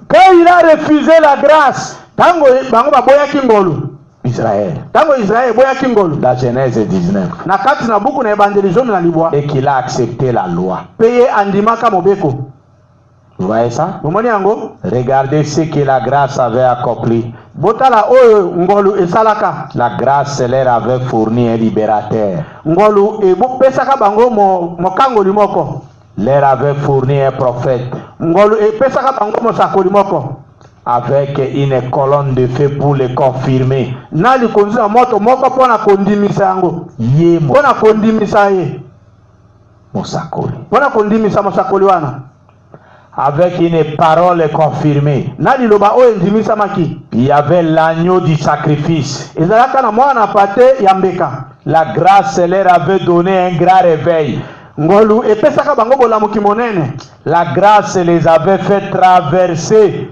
Quand il a refusé la grâce, Tango bango baboyaki ngolu. Israël, Tango Israël boyaki ngolu. la Genèse 19, Na kati na buku na ebandeli zomi na libwa. et qu'il a accepté la loi. Pe ye andimaka mobeko. Vous voyez ça? Bomoni yango. Regardez ce que la grâce avait accompli. Botala oyo ngolu esalaka. La grâce leur avait fourni un libérateur. Ngolu ebopesaka bango mokangoli moko. Leur avait fourni un prophète. Ngolu epesaka bango mosakoli moko. avec une colonne de feu pour le confirmer. Nali konza moto moko pona kondimisa yango. Ye Pona kondimisa ye. mosakoli. Pona kondimisa mosakoli wana. Avec une parole confirmée. Nali loba o endimisa maki. Il y avait l'agneau du sacrifice. Ezalaka na mwana pate ya mbeka. La grâce leur avait donné un grand réveil. Ngolu epesaka bango bolamuki monene. La grâce les avait fait traverser,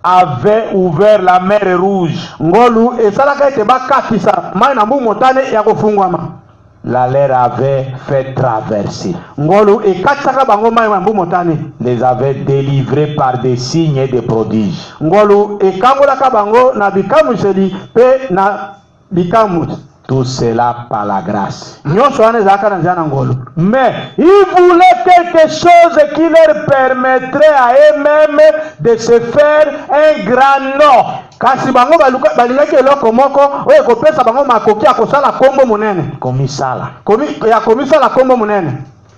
avait ouvert la mer rouge. Ngolu esalaka ete bakatisa mai na mbu motane ya kofungwama. La leur avait fait traverser. Ngolu ekatisaka bango mai na mbu motane. Les avait délivrés par des signes et des prodiges. Ngolu ekangolaka bango na bikamuseli pe na bikamus. Tout cela par la grâce. Mais ils voulaient quelque chose qui leur permettrait à eux-mêmes de se faire un grand nom.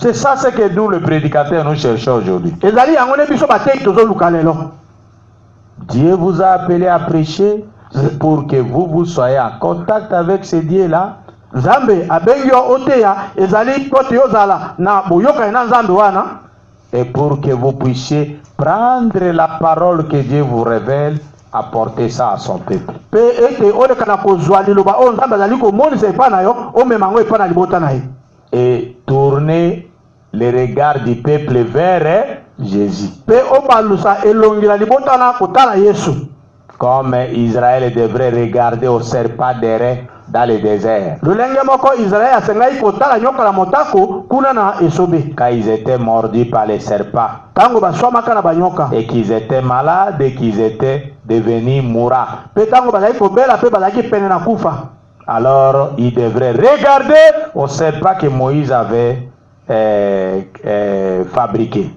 C'est ça ce que nous, le prédicateur, nous cherchons aujourd'hui. Dieu vous a appelé à prêcher pour que vous soyez en contact avec ce Dieu-là. Et pour que vous puissiez prendre la parole que Dieu vous révèle, apporter ça à son peuple. Et tourner les regards du peuple vers Jésus. Comme Israël devrait regarder au serpent d'airain dans le désert. Quand ils étaient mordus par les serpents. Et qu'ils étaient malades et qu'ils étaient devenus mourants. Alors ils devraient regarder au serpent que Moïse avait fabriqué.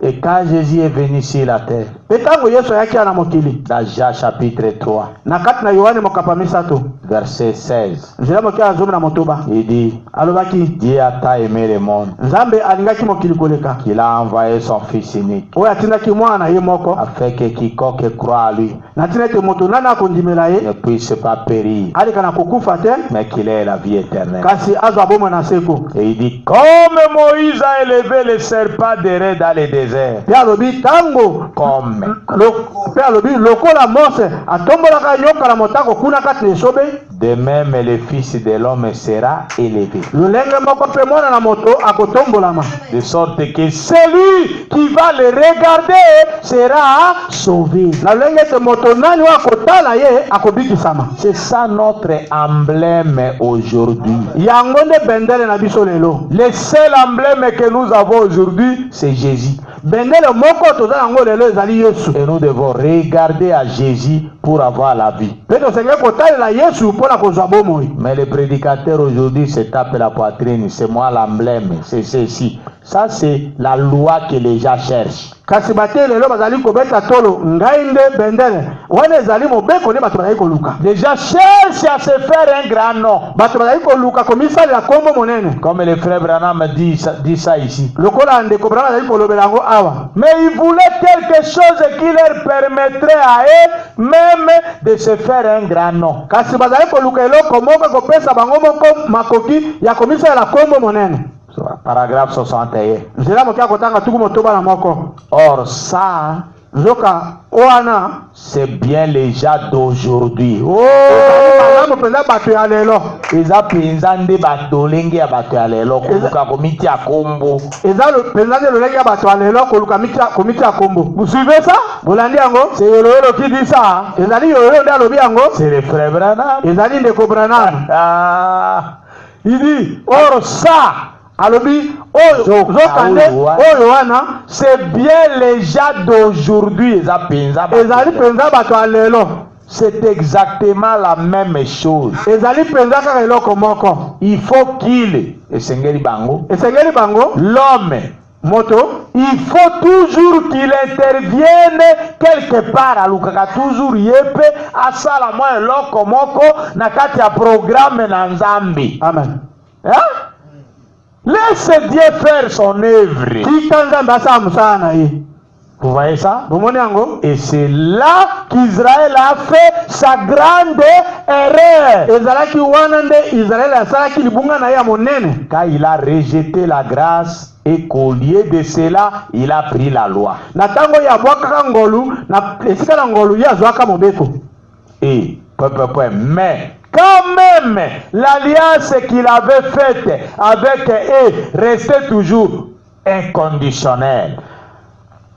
Et quand Jésus est venu sur la terre, dans Jean chapitre 3, verset 16, il dit, Dieu a tant aimé le monde qu'il a envoyé son Fils unique, afin que quiconque croit à lui ne puisse pas périr, mais qu'il ait la vie éternelle. Et il dit, comme Moïse a élevé le serpent d'airain dans le désert, comme de même le Fils de l'homme sera élevé, de sorte que celui qui va le regarder sera sauvé. C'est ça notre emblème aujourd'hui. Le seul emblème que nous avons aujourd'hui, c'est Jésus. Et nous devons regarder à Jésus pour avoir la vie. Mais le prédicateur aujourd'hui se tape la poitrine. C'est moi l'emblème. C'est ceci. Ça, c'est la loi que les gens cherchent. Les gens cherchent à se faire un grand nom. Comme le frère Branham dit ça ici. Mais ils voulaient quelque chose qui leur permettrait à eux-mêmes de se faire un grand nom. Paragraphe 61. Or ça, c'est bien les gens d'aujourd'hui. Oh, vous suivez ça? C'est Yolo qui dit ça. C'est le frère Branham. Il dit, or ça, c'est bien les gens d'aujourd'hui. C'est exactement la même chose. Il faut qu'il, l'homme, il faut toujours qu'il intervienne quelque part. Toujours yepe asala mo eloko moko na kati ya programme na Nzambi. Amen. Laisse Dieu faire son œuvre. tika nzambe asala mosala na ye. Vous voyez ça? Bomoni yango? Et c'est là qu'Israël a fait sa grande erreur. Ezalaki wana nde Israël asalaki libunga na ye ya monene. Quand il a rejeté la grâce et qu'au lieu de cela, il a pris la loi. Na tango ya bwakaka ngolu na esika na ngolu ye azwaka mobeko. Et mais quand même l'alliance qu'il avait faite avec eux restait toujours inconditionnelle.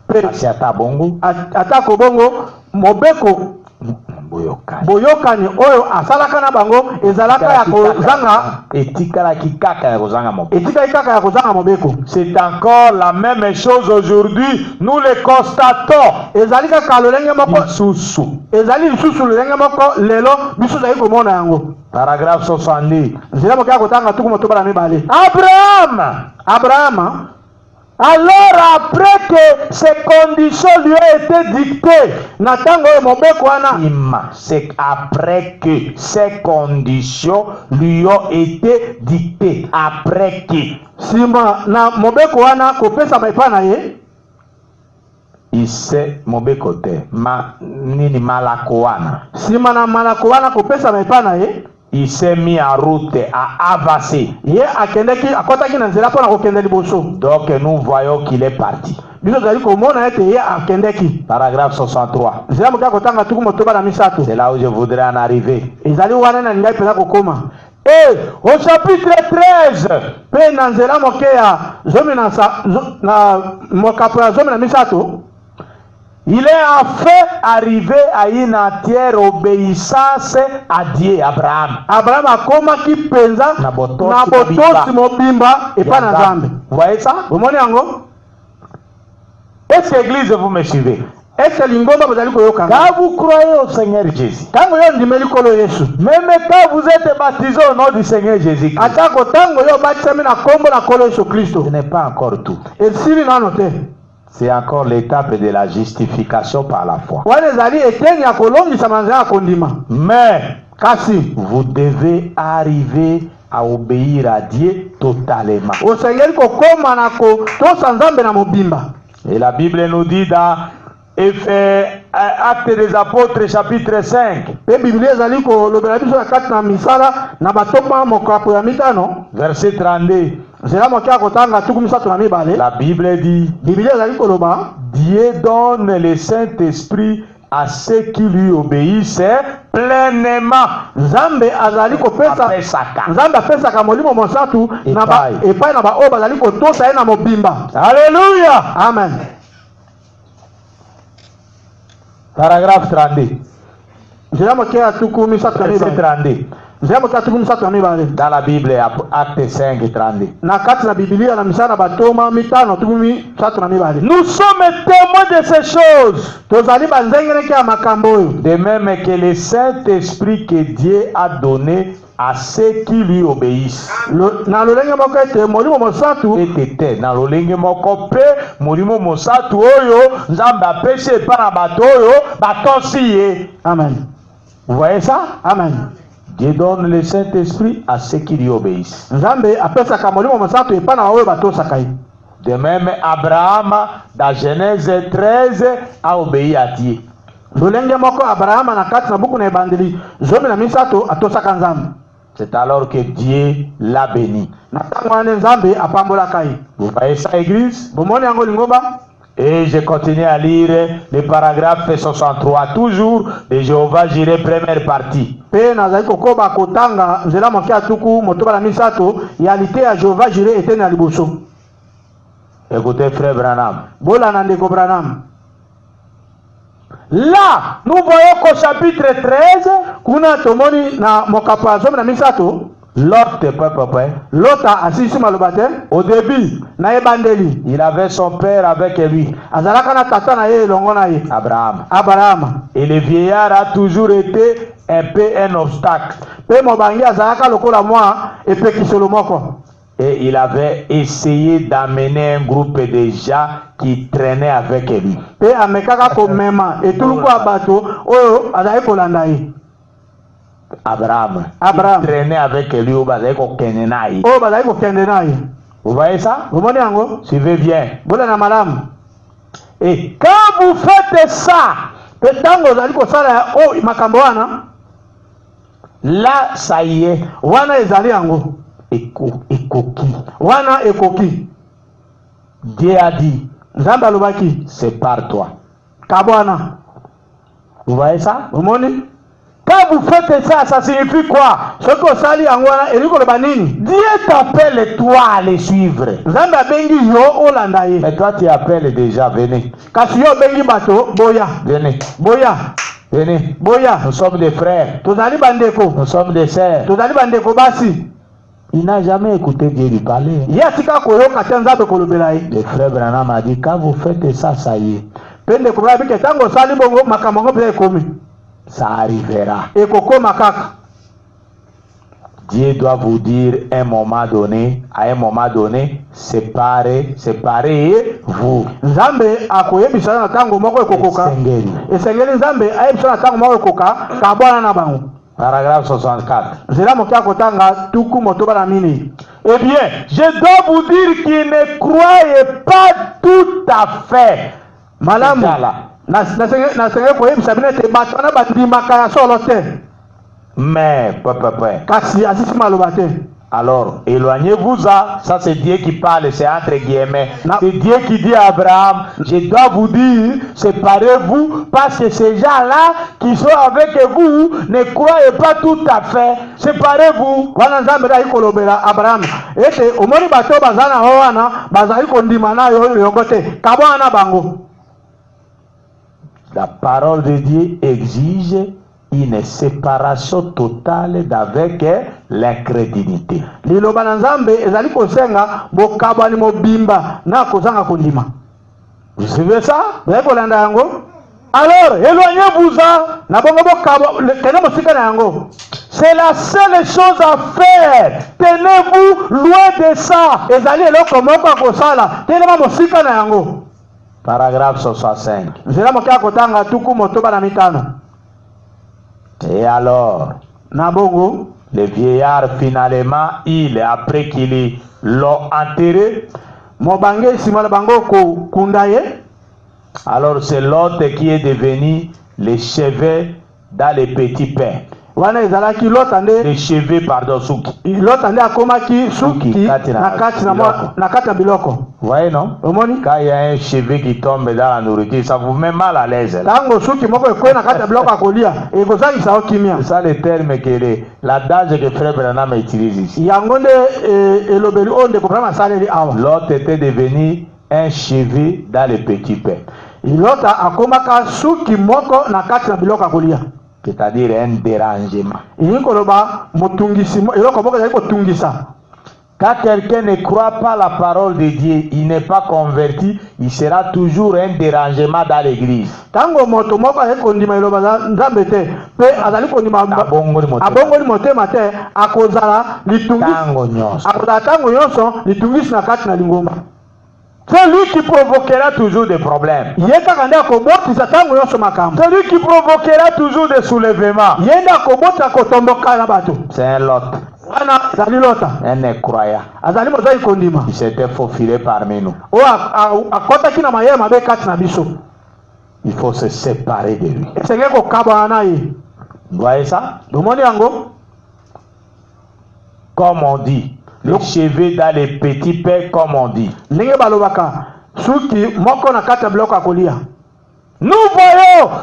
Kasi ata bongo atako bongo mobeko boyokani oyo asalaka na bango ezalaka ya kozanga etikala kaka ya kozanga mobeko. Etikala kaka ya kozanga mobeko. C'est encore la même chose aujourd'hui, nous le constatons. Ezali kaka lolenge moko lisusu. Ezali lisusu lolenge moko lelo biso zali komona yango. Paragraphe 70. Nzela mokia kotanga tuku motoba na mibale. Abraham alors après que ces conditions lui ont été dictées, c'est après que ces conditions lui ont été dictées. Après que Sima na mobeko wana kopesa maipa na ye. Il sait mobeko te ma nini malako wana. Sima na malako wana kopesa maipa na ye. Il s'est mis en route à avancer. Donc nous voyons qu'il est parti. Paragraphe 63. C'est là où je voudrais en arriver. Et au chapitre 13, il est enfin arrivé à une entière obéissance à Dieu, Abraham. Abraham a komaki penza na botosi mobimba epa na Nzambe. Vous voyez ça? Est-ce que l'église vous me suivez? Quand vous croyez au Seigneur Jésus, même quand vous êtes baptisé au nom du Seigneur Jésus, ce n'est pas encore tout. C'est encore l'étape de la justification par la foi. Mais vous devez arriver à obéir à Dieu totalement. Et la Bible nous dit dans Actes des Apôtres chapitre 5 verset 32. La Bible dit Dieu donne le Saint-Esprit à ceux qui lui obéissent pleinement. Alléluia. Amen. Paragraphe 32. Verset 32. Dans la Bible, Acte 5 32. Nous sommes témoins de ces choses. De même que le Saint-Esprit que Dieu a donné à ceux qui lui obéissent. Amen. Vous voyez ça? Amen. Dieu donne le Saint-Esprit à ceux qui lui obéissent. De même, Abraham, dans Genèse 13, a obéi à Dieu. C'est alors que Dieu l'a béni. Vous voyez ça, église? Et je continue à lire le paragraphe 63, toujours de Jéhovah Jireh, première partie. Écoutez, frère Branham. Là, nous voyons qu'au chapitre 13, au début, il avait son père avec lui, Abraham. Et le vieillard a toujours été un peu un obstacle. Et il avait essayé d'amener un groupe de gens qui traînaient avec lui. Abraham. Traînait avec lui au Bazaïko Kenenai. Vous voyez ça? Omoni yango? Suivez bien. Bola na malamu. Et quand vous faites ça, Pe tango ozali kosala o makambo wana, là, ça y est. wana ezali yango. Ekoki. Wana ekoki. Dieu a dit, Nzambe alobaki, c'est par toi. kabwana. Vous voyez ça? Omoni? Quand vous faites ça, ça signifie quoi? Soki osali yango wana eliko loba nini? Dieu t'appelle toi à les suivre. Nzambe abengi yo olanda ye. Mais toi tu appelles déjà, venez. Kasi yo bengi bato boya. Venez. Boya. Venez. Boya. Nous sommes des frères. Tozali bandeko. Nous sommes des sœurs. Tozali bandeko basi. Il n'a jamais écouté Dieu lui parler. Ye atika koyoka te Nzambe kolobela ye. Le frère Branham a dit, quand vous faites ça, ça y est. Pende kobala bike tango osali bongo makambo ngo pe ekomi. Ça arrivera. Ekokoma kaka. Dieu doit vous dire à un moment donné, séparez-vous. Nzambe akoyebisa na tango moko ekokoka. Esengeli Nzambe ayebisa na tango moko ekoka kabwana na bango. Paragraphe 64. Zela mokia kotanga tuku motoba na mini. Eh bien, je dois vous dire qu'il ne croyait pas tout à fait. Malamu. Na senge koyebisa bino te bato wana bandimaka ya solo te. Mais, Kasi asisi maloba te. alors, éloignez-vous-en. Ça, c'est Dieu qui parle, c'est entre guillemets. Non. C'est Dieu qui dit à Abraham, je dois vous dire, séparez-vous, parce que ces gens-là qui sont avec vous ne croient pas tout à fait. Séparez-vous. Wana Nzambe da ikolobela Abraham. Ete omoni bato bazana ho wana bazali kondima na yo yongo te. Kabwana bango. La parole de Dieu exige une séparation totale d'avec l'incrédulité. Liloba na Nzambe ezali kosenga bokabani mobimba na kozanga kondima. Vous suivez ça? Bekolanda yango. Alors, éloignez-vous-en. Na bongo bokabo kena mosika na yango. C'est la seule chose à faire. Tenez-vous loin de ça. Ezali eloko moko akosala. Telema mosika na yango. Paragraphe 65. Zela mokia kotanga tuku motoba na mitano. Et alors, na bongo, le vieillard finalement, après qu'il l'a enterré, mobange simala bango ko kundaye. Alors c'est l'autre qui est devenu le chevet dans les petits pains. Wana ezalaki lotande le chevet pardon suki. Lotande akomaki suki na kati na biloko. Voyez non? Omoni? Quand il y a un chevet qui tombe dans la nourriture, ça vous met mal à l'aise. Tango suki moko ekwe na kati na biloko akolia, ekozaki sao kimia. C'est ça le terme que l'adage que frère Branham utilise ici. Yango nde elobeli onde ko prama saleli awa. L'autre était devenu un chevet dans les petits pains. Lota akomaka suki moko na kati na biloko akolia. C'est-à-dire un dérangement. Quand quelqu'un ne croit pas la parole de Dieu, il n'est pas converti, il sera toujours un dérangement dans l'église. Tango moto moko ekondima iloba nzambe te pe azali kondima abongoli motema te akozala litungisi tango nyonso akozala tango nyonso litungisi na kati na lingomba. C'est lui qui provoquera toujours des problèmes. C'est lui qui provoquera toujours des soulèvements. C'est un lot. Un incroyant. Il s'était faufilé parmi nous. Il faut se séparer de lui. Vous voyez ça? Comme on dit. Le chevet dans les petits pains, comme on dit. Nous voyons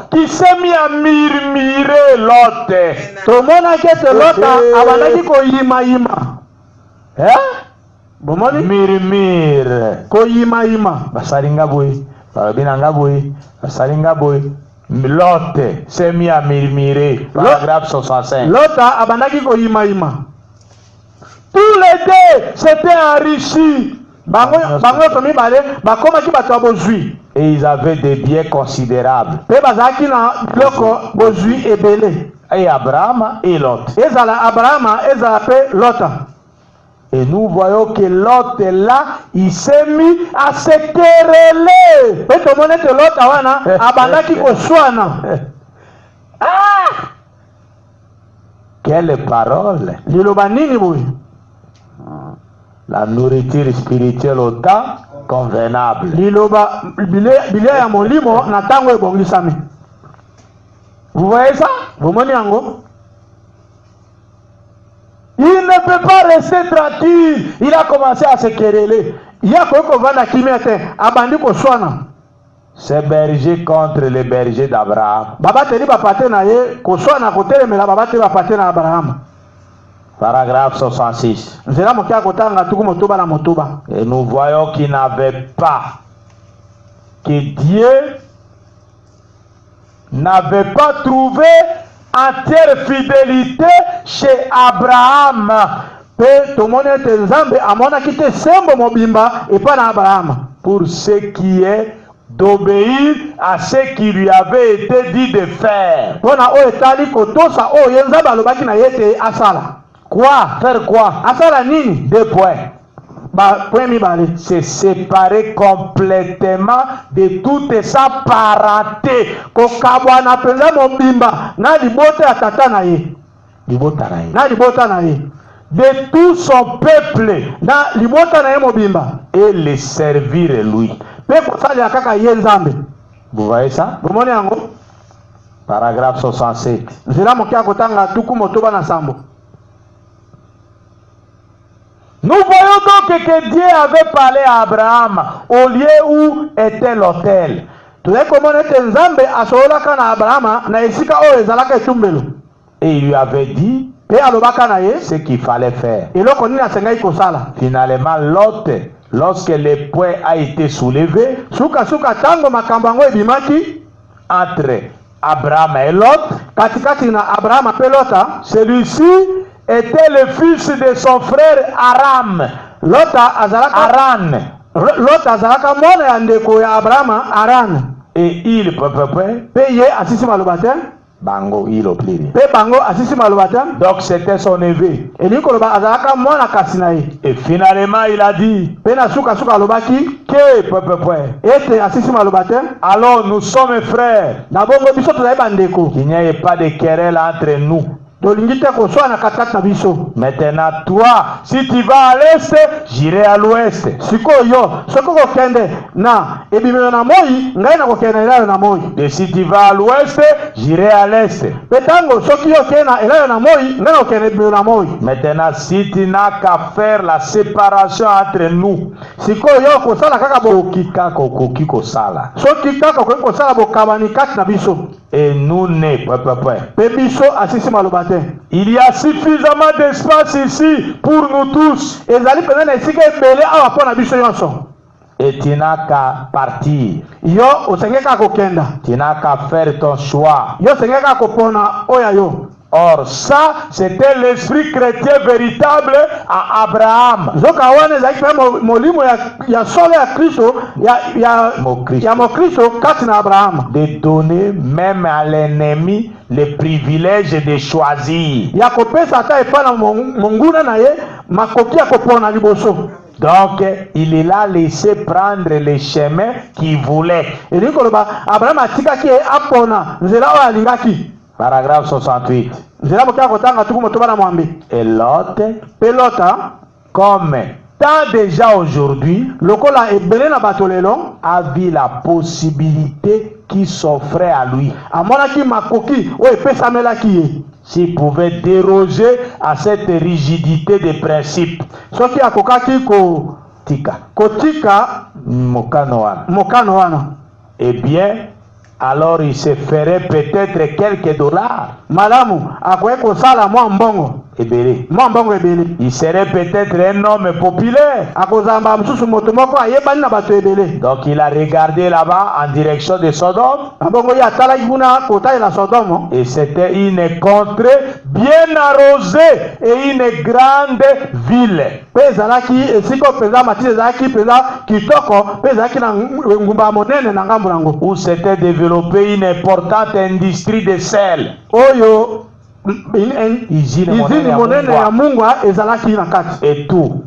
qu'il s'est mis à murmurer l'autre. L'autre s'est mis à murmurer. Paragraphe 65. Tous les deux s'étaient enrichis. Et ils avaient des biens considérables. Et Abraham et Lot. Et nous voyons que l'autre là, il s'est mis à se quereller. Quelle parole! la nourriture spirituelle au temps convenable. Liloba bilia ya molimo na tango ebongisami. Vous voyez ça? Vous moni yango? Il ne peut pas rester tranquille. Il a commencé à se quereller. Ces bergers contre les bergers d'Abraham. Paragraphe 66. Et nous voyons qu'il n'avait pas, que Dieu n'avait pas trouvé entière fidélité chez Abraham. Pour ce qui est d'obéir à ce qui lui avait été dit de faire. Quoi? Faire quoi? Deux points. Se séparer complètement de toute sa parenté. De tout son peuple. Et le servir lui. Vous voyez ça? Paragraphe 67. Nous voyons donc que Dieu avait parlé à Abraham au lieu où était l'autel. Et il lui avait dit ce qu'il fallait faire. Finalement, l'autre, lorsque le point a été soulevé, entre Abraham et l'autre, celui-ci était le fils de son frère Aram. Et il Bango, il au pluriel. Donc c'était son neveu. Et finalement il a dit alors nous sommes frères. Qu'il n'y ait pas de querelle entre nous. Maintenant toi, si tu vas à l'est, j'irai à l'ouest. Et si tu vas à l'ouest, j'irai à l'est. Maintenant si tu n'as qu'à faire la séparation entre nous, et nous ne il y a suffisamment d'espace ici pour nous tous. Et tu n'as qu'à partir. Tu n'as qu'à faire ton choix. Or ça, c'était l'esprit chrétien véritable à Abraham. De donner même à l'ennemi le privilège de choisir. Donc, il l'a laissé prendre le chemin qu'il voulait. Paragraphe 68. Et l'autre, comme tant déjà aujourd'hui, a vu la possibilité qui s'offrait à lui. S'il pouvait déroger à cette rigidité des principes. Eh bien, alors il se ferait peut-être quelques dollars. Il serait peut-être un homme populaire. Donc il a regardé là-bas en direction de Sodome. Et c'était une contrée bien arrosée et une grande ville. Où s'était développée une importante industrie de sel. Et tout.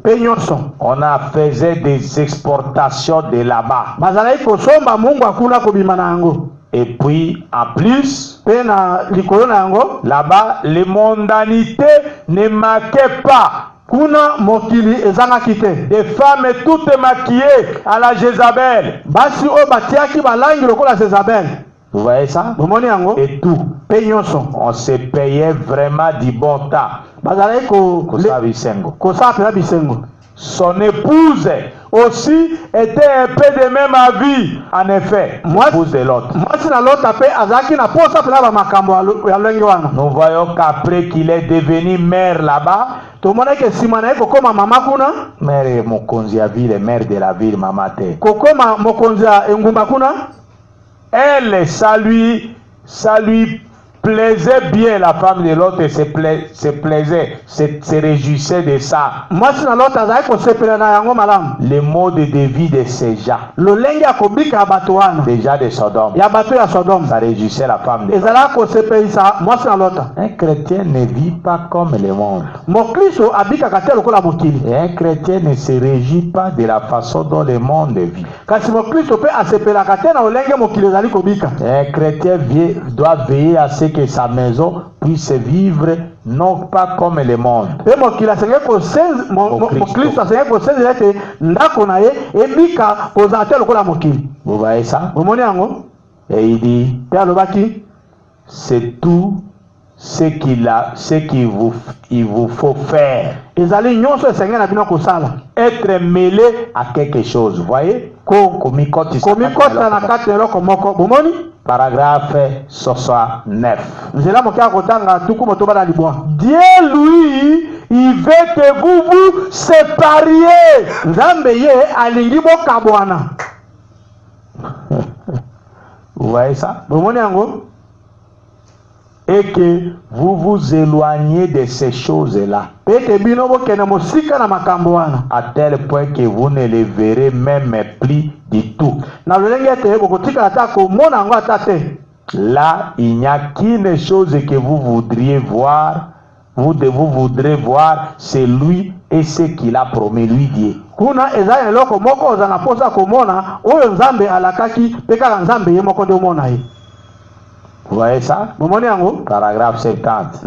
On a fait des exportations de là-bas. Et puis en plus, là-bas, les mondanités ne manquaient pas. kuna mokili ezanga kite. Des femmes toutes maquillées à la Jézabel. Basi o batiaki balangi lokola Jézabel. Vous voyez ça? Bomoni yango. Et tout. Pe nyonso. On se payait vraiment du bon temps. Bazalaki ko sa pela bisengo. Son épouse aussi était un peu de même avis, en effet, l'épouse de l'autre. Nous voyons qu'après qu'il est devenu maire là-bas, maire est Mokonzi à ville, maire de la ville, Mamate. Elle, ça lui plaisait bien, la femme de l'autre se plaisait, se réjouissait de ça. Le mode de vie de ces gens, déjà de Sodome, ça réjouissait la femme de l'autre. Un chrétien ne vit pas comme le monde. Et un chrétien ne se réjouit pas de la façon dont le monde vit. Un chrétien doit veiller à ce que sa maison puisse vivre non pas comme le monde. Vous voyez ça? Et il dit, c'est tout ce qu'il vous faut faire. Être mêlé à quelque chose. Vous voyez? Paragraphe 69. Dieu, lui, il veut que vous vous sépariez. Vous voyez ça? Et que vous vous éloignez de ces choses-là. À tel point que vous ne les verrez même plus du tout. Là, il n'y a qu'une chose que vous voudriez voir. Vous voudrez voir, c'est lui et ce qu'il a promis, lui Dieu. Vous voyez ça? Paragraphe 70.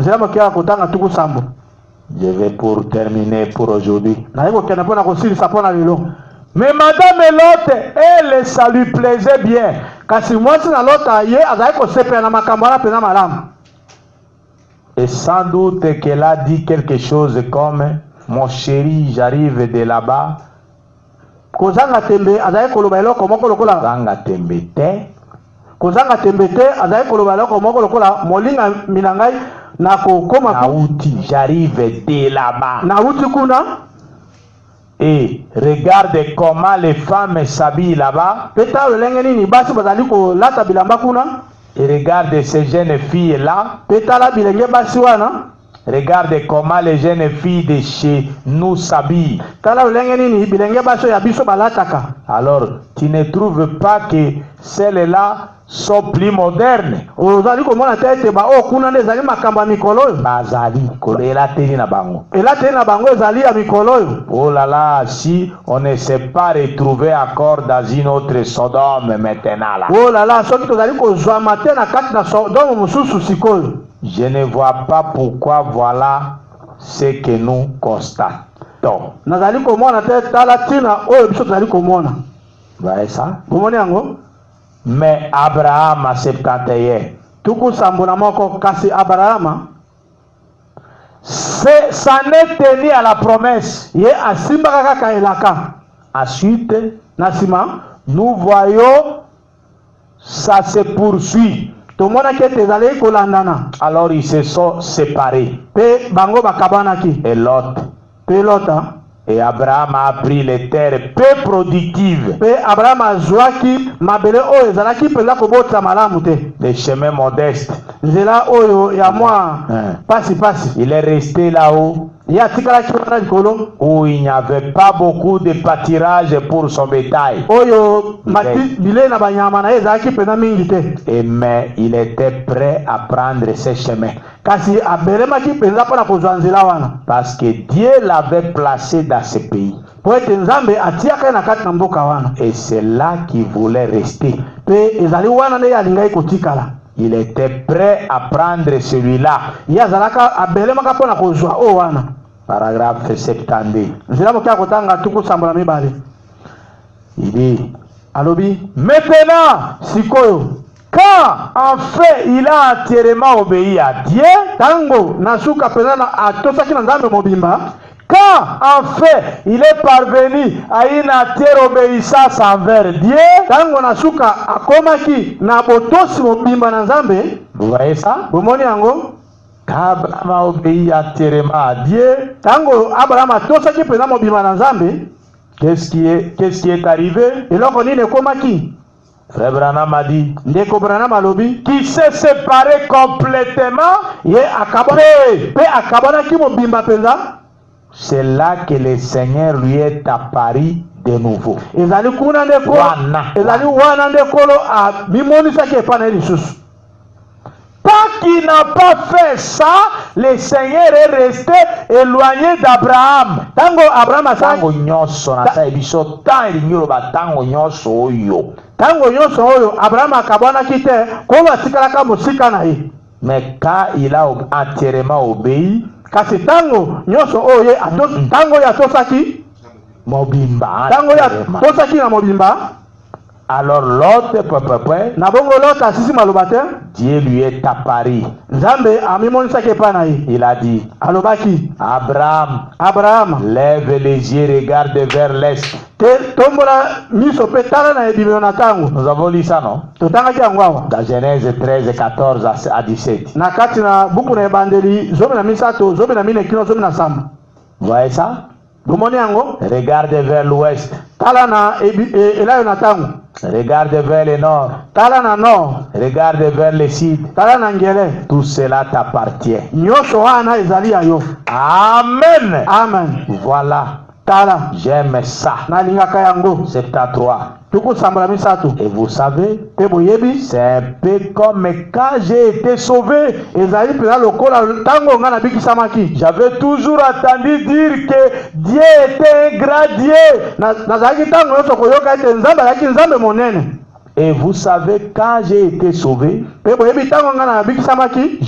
Je vais pour terminer pour aujourd'hui. Mais madame Lot, elle, ça lui plaisait bien. Et sans doute qu'elle a dit quelque chose comme, mon chéri, j'arrive de là-bas. Kozanga tembe te. Kozanga tembete azai koloba loko moko lokola molinga minangai na kokoma nauti, j'arrive de là-bas. Nauti kuna. Et regarde comment les femmes s'habillent là-bas. Peta lengeni ni basi bazali ko lata bilamba kuna. Et regarde ces jeunes filles là. Peta la bilenge basi wana. Regarde comment les jeunes filles de chez nous s'habillent. Alors, tu ne trouves pas que celles-là sont plus modernes? Bazali, oh là là, si on ne s'est pas retrouvé encore dans une autre Sodome maintenant là. Oh là là, je ne vois pas pourquoi voilà ce que nous constatons. Voyez ça? Mais Abraham a 71. Ça n'est tenu à la promesse. Ensuite, nous voyons ça se poursuit. Alors ils se sont séparés. Et Lot. Et Abraham a pris les terres peu productives. Les chemins modestes. Il est resté là-haut où il n'y avait pas beaucoup de pâturage pour son bétail. Mais il était prêt à prendre ces chemins. Parce que Dieu l'avait placé dans ce pays. Et c'est là qu'il voulait rester. Il était prêt à prendre celui-là. Paragraphe 70. nzela mokia kotanga tuku sambola mibale. Il dit, Alobi, maintenant, sikoyo, quand en fait il a entièrement obéi à Dieu, tango nasuka penana atosaki na nzambe mobimba, quand en fait il est parvenu à une entière obéissance envers Dieu, tango nasuka akomaki na botosi mobimba na nzambe, vous voyez ça? bomoni yango, Quand Abraham a obéi entièrement à Dieu, tango Abraham atosaki pena mobimba na nzambe, qu'est-ce qui est arrivé? eloko nini ekomaki? Frère Branham a dit, Ndeko Branham alobi, qui s'est séparé complètement, ye akabona pe akabonaki mobimba penza. c'est là que le Seigneur lui est apparu de nouveau. Ezali kuna ndeko, ezali wana ndekolo a bimonisaki epa na lisusu. Tant qu'il n'a pas fait ça, le Seigneur est resté éloigné d'Abraham. Tango Abraham asaki, Tango nyonso na sa ebiso tant elingi ba tango nyonso oyo. tango nyonso oyo Abraham akabonaki te, kolo atikalaka mosika na ye. Mais quand il a entièrement obéi, Kasi tango nyonso oyo ye tango ya tosaki, mobimba tango ya tosaki na mobimba, alors l'autre na bongo lota asisi maloba te, Dieu lui est apparu. Nzambe amimonisaki epa na ye. Il a dit, Alobaki, Abraham, lève les yeux, regarde vers l'est. te tombola miso pe tala na ebimelo na tango. Nous avons lu ça, non? Totangaki yango awa. Dans Genèse 13, 14 à 17. Na kati na buku na ebandeli zomi na misato, zomi na mine kino, zomi na samba. Vous voyez ça? Bomoni yango, Regarde vers l'ouest. tala na elayo na tango. Regarde vers le nord. Tala na nord, Regarde vers le sud. tala na ngele. Tout cela t'appartient. Nyonso wana ezali ya yo. Amen. Amen. Voilà. Tala, J'aime ça. nalingaka yango. 73. Tuku sambola misato. Et vous savez, Te boyebi, c'est un peu comme quand j'ai été sauvé. ezali pena lokola tango nga na bikisamaki. J'avais toujours entendu dire que Dieu était un grand Dieu. Nazalaki tango nyonso koyoka ete nzambe azalaki nzambe monene. Et vous savez, quand j'ai été sauvé, Pe boyebi tango nga na bikisamaki,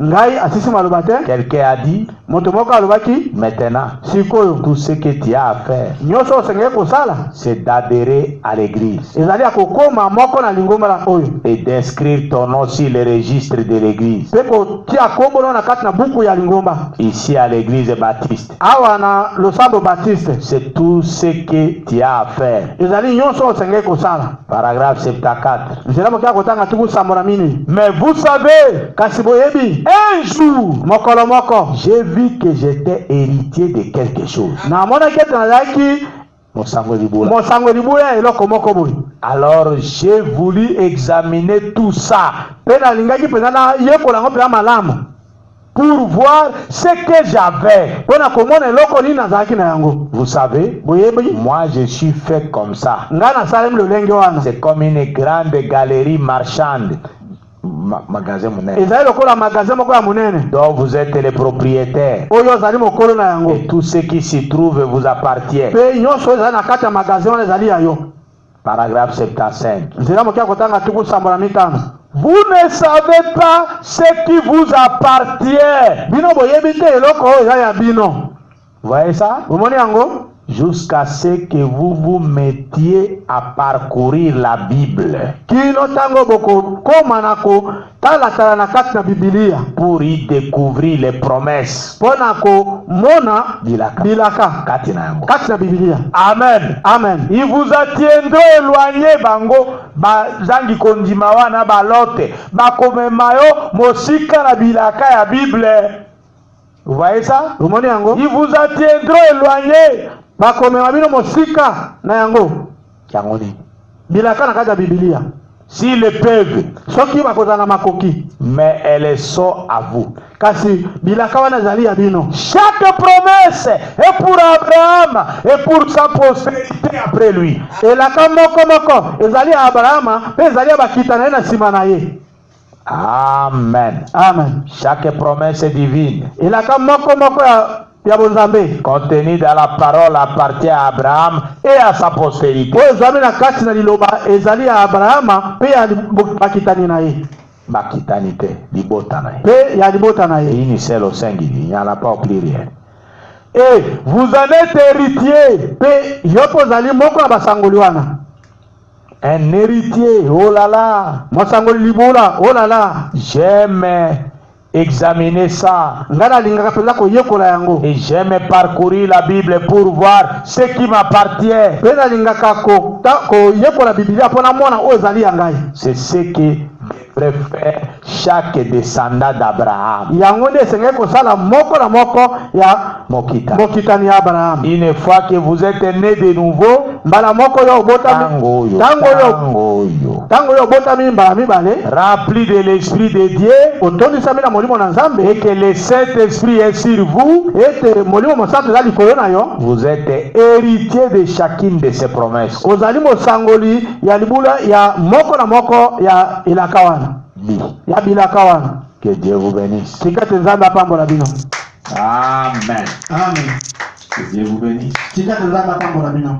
ngai asisi maloba te. quelqu'un a dit, Moto moko alobaki, maintenant, sikoyo tout ce que tu as à faire, nyonso osengeli kosala c'est d'adhérer à l'église ezali ya kokoma moko na lingomba oyo et d'inscrire ton nom sur le registre de l'église. mpe kotia kombolo na kati na buku ya lingomba Ici à l'église baptiste. awa na losambo baptiste. C'est tout ce que tu as à faire. ezali nyonso osengeli kosala. Paragraphe 74. nzela mokia kotanga tuku sambo na mini. Mais vous savez, kasi boyebi un jour, mokolo moko j'ai vu que j'étais héritier de quelque chose. namonaki ete nazalaki Mosango Libula. mosango libula ya eloko moko boye. Alors j'ai voulu examiner tout ça mpe nalingaki mpenza nayekola yango mpenza malamu pour voir ce que j'avais. mpo na komona eloko nini nazalaki na yango. Vous savez, boyebi moi je suis fait comme ça. nga nasalemi lolenge wana. C'est comme une grande galerie marchande. Magasin monene. ezali lokola magasin moko ya monene dont vous êtes les propriétaires. oyo ozali mokolo na yango. Et tout ce qui s'y trouve vous appartient. mpe nyonso ezali na kati ya magasin wana ezali ya yo. Paragraphe 75. nzela mokia kotanga tuku sambo na mitano. Vous ne savez pas ce qui vous appartient. Bino boyebi te eloko oyo eza ya bino. Voyez ça? Omoni yango? Jusqu'à ce que vous vous mettiez à parcourir la Bible. Kino tango boko koma na ko tala na kati na Biblia. Pour y découvrir les promesses. Pona ko mona bilaka kati na Biblia. Amen. Amen. Il vous a tiendront éloigné bango bazangi kondima wana balote bakomemayo mosika na bilaka ya Bible. Vous voyez ça? Omoni yango? Il vous a tiendront éloigné bakomema bino mosika na yango. Kiangoni. Bilaka na kati ya Biblia. S'ils le peuvent, soki bakozana makoki, mais elles sont à vous. Kasi bilaka wana ezali ya bino. Chaque promesse est pour Abraham et pour sa postérité après lui. Elaka moko ezali ya Abrahama pe ezali ya bakita na ye na nsima na ye. Amen. Amen. Chaque promesse divine elaka moko ya bonzambe contenu dans la parole appartient à Abraham et à sa postérité. oyo ezwami na kati na liloba ezali ya Abrahama pe ya bakitani na ye. Makitanite, libotanaye. pe ya libota na ye. Une seule au singulier, il n'y en a pas au pluriel. Et vous en êtes héritier pe yopo zali moko na basangoli wana. Un héritier, oh là là, Masangoli libula, oh là là. j'aime examiner ça. Ngana lingaka pela ko yekola yango. Et j'aime parcourir la Bible pour voir ce qui m'appartient. Pela lingaka ko yekola Biblia pona mona o zali yangai. C'est ce que devrait faire chaque descendant d'Abraham. Yango nde senge ko sala moko na moko ya Mokita. mokitani ya Abraham. Une fois que vous êtes né de nouveau, Mbala moko yo botami. Tango yo botami mbala mibale. rempli de l'Esprit de Dieu, Otondisami na molimo na Nzambe. et que le Saint-Esprit est sur vous, Ete molimo mosantu ezali likolo na yo. vous êtes héritier de chacune de ces promesses. Ozali mosangoli ya libula ya moko na moko ya ilaka wana. Ya bilaka wana. Que Dieu vous bénisse. Tikate Nzambe apambola bino. Amen. Amen. Que Dieu vous bénisse. Tikate Nzambe apambola bino.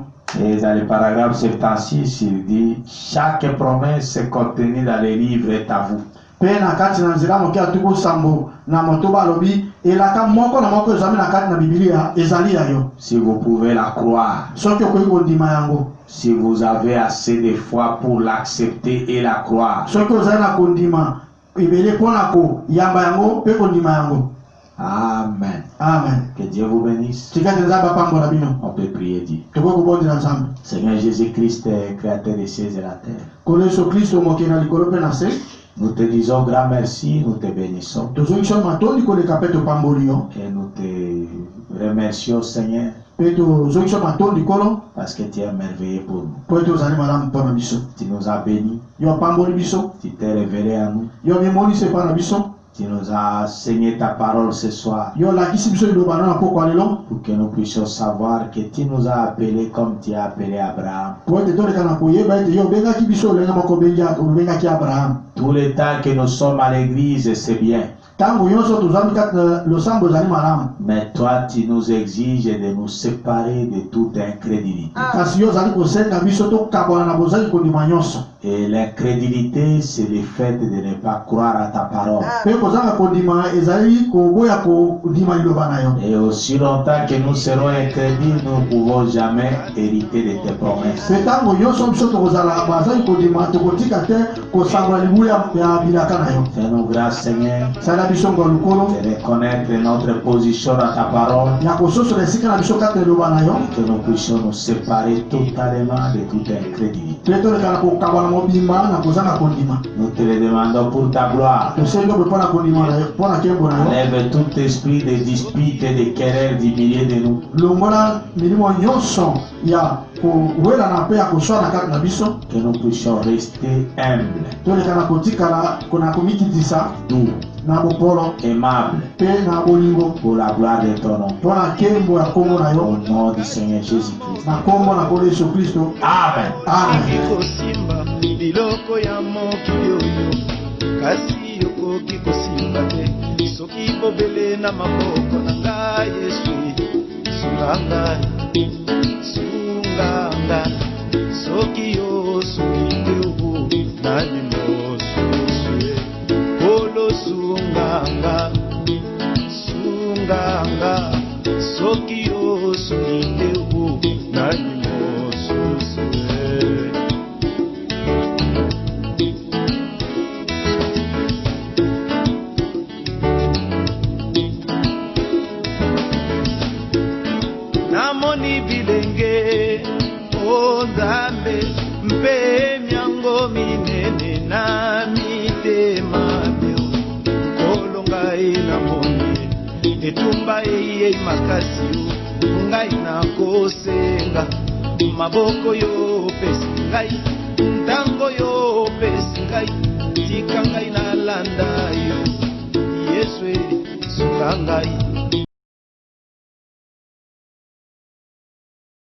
Et dans le paragraphe 76, il dit chaque promesse contenue dans les livres est à vous. Pe na kati na nzela moke atuko sambo na motoba lobi elaka moko na moko ezali na kati na Biblia ezali ya yo. Si vous pouvez la croire, Soki okoki kondima yango. si vous avez assez de foi pour l'accepter et la croire. Soki ozali na kondima ebele mpona koyamba yango mpe kondima yango. Amen. Amen. Que Dieu vous bénisse. Tikate Nzambe apambola bino. On peut prier, Dieu. Tokoki kobondela Nzambe. Seigneur Jésus-Christ, créateur des cieux et la terre. Kolo Yesu Kristo moke na likolo mpe na se. Nous te disons grand merci, nous te bénissons. Tozongi so matondi koleka mpe topamboli yo. Et nous te remercions, Seigneur, Mpe tozongi so matondi kolo parce que tu es merveilleux pour nous. mpo ete ozali malamu mpo na biso. Tu nous as bénis, Yo apamboli biso. tu t'es révélé à nous. Yo bimonisi epai na biso. Tu nous as enseigné ta parole ce soir Yo olakisi biso liloba na pokwa lelo. pour que nous puissions savoir que tu nous as appelés comme tu as appelé Abraham. Po ete toleka na koyeba ete yo obengaki biso lenge moko obengaki Abraham. Tout le temps que nous sommes à l'église, c'est bien. Ntango nyonso tozwami kati na losambo ezali malamu. Mais toi, tu nous exiges de nous séparer de toute incrédulité. Kasi yo ozali kosenga biso tokabwana na bozali kondima nyonso. Et l'incrédulité, c'est le fait de ne pas croire à ta parole. Mpe kozanga kondima ezali koboya kondima liloba na yo. Et aussi longtemps que nous serons incrédules, nous ne pouvons jamais hériter de tes promesses. Mpe ntango nyonso biso tokozala bazali kondima tokotika te kosangola libula ya bilaka na yo. Fais-nous grâce, Seigneur, Sala biso ngo lukolo de reconnaître notre position dans ta parole, ya kososola esika na biso kati na liloba na yo. et que nous puissions nous séparer totalement de toute incrédulité. Mpe toleka na kokabwana mobimba na kozanga kondima. Nous te le demandons pour ta gloire. Tosengi yo mpe mpo na kondima na yo, mpo na nkembo na yo. Enlève tout esprit de dispute et de querelle du milieu de nous. Longola milimo nyonso ya kowelana mpe ya koswana kati na biso. Que nous puissions rester humbles, Toleka na kotikala na komikitisa doux, na bopolo aimables, mpe na bolingo pour la gloire de ton nom. mpo na nkembo ya nkombo na Au yo. nom du Seigneur Jésus-Christ. Na nkombo na nkolo Yesu Kristo. Amen. Amen. kosimba biloko ya mokili oyo kasi yokoki kosimba te soki bobele na maboko na ngai Yesu sunga ngai sunga ngai soki osungi te obu nani mosusu kolo sunga ngai sunga ngai soki osungi te obu nani mosusu namoni bilenge o Nzambe mpe miango minene na mitema bio nkolo ngai namoni etumba eyei makasi ngai nakosenga maboko yo pesi ngai ntango yo pesi ngai tika ngai nalanda yo Yesu sunga ngai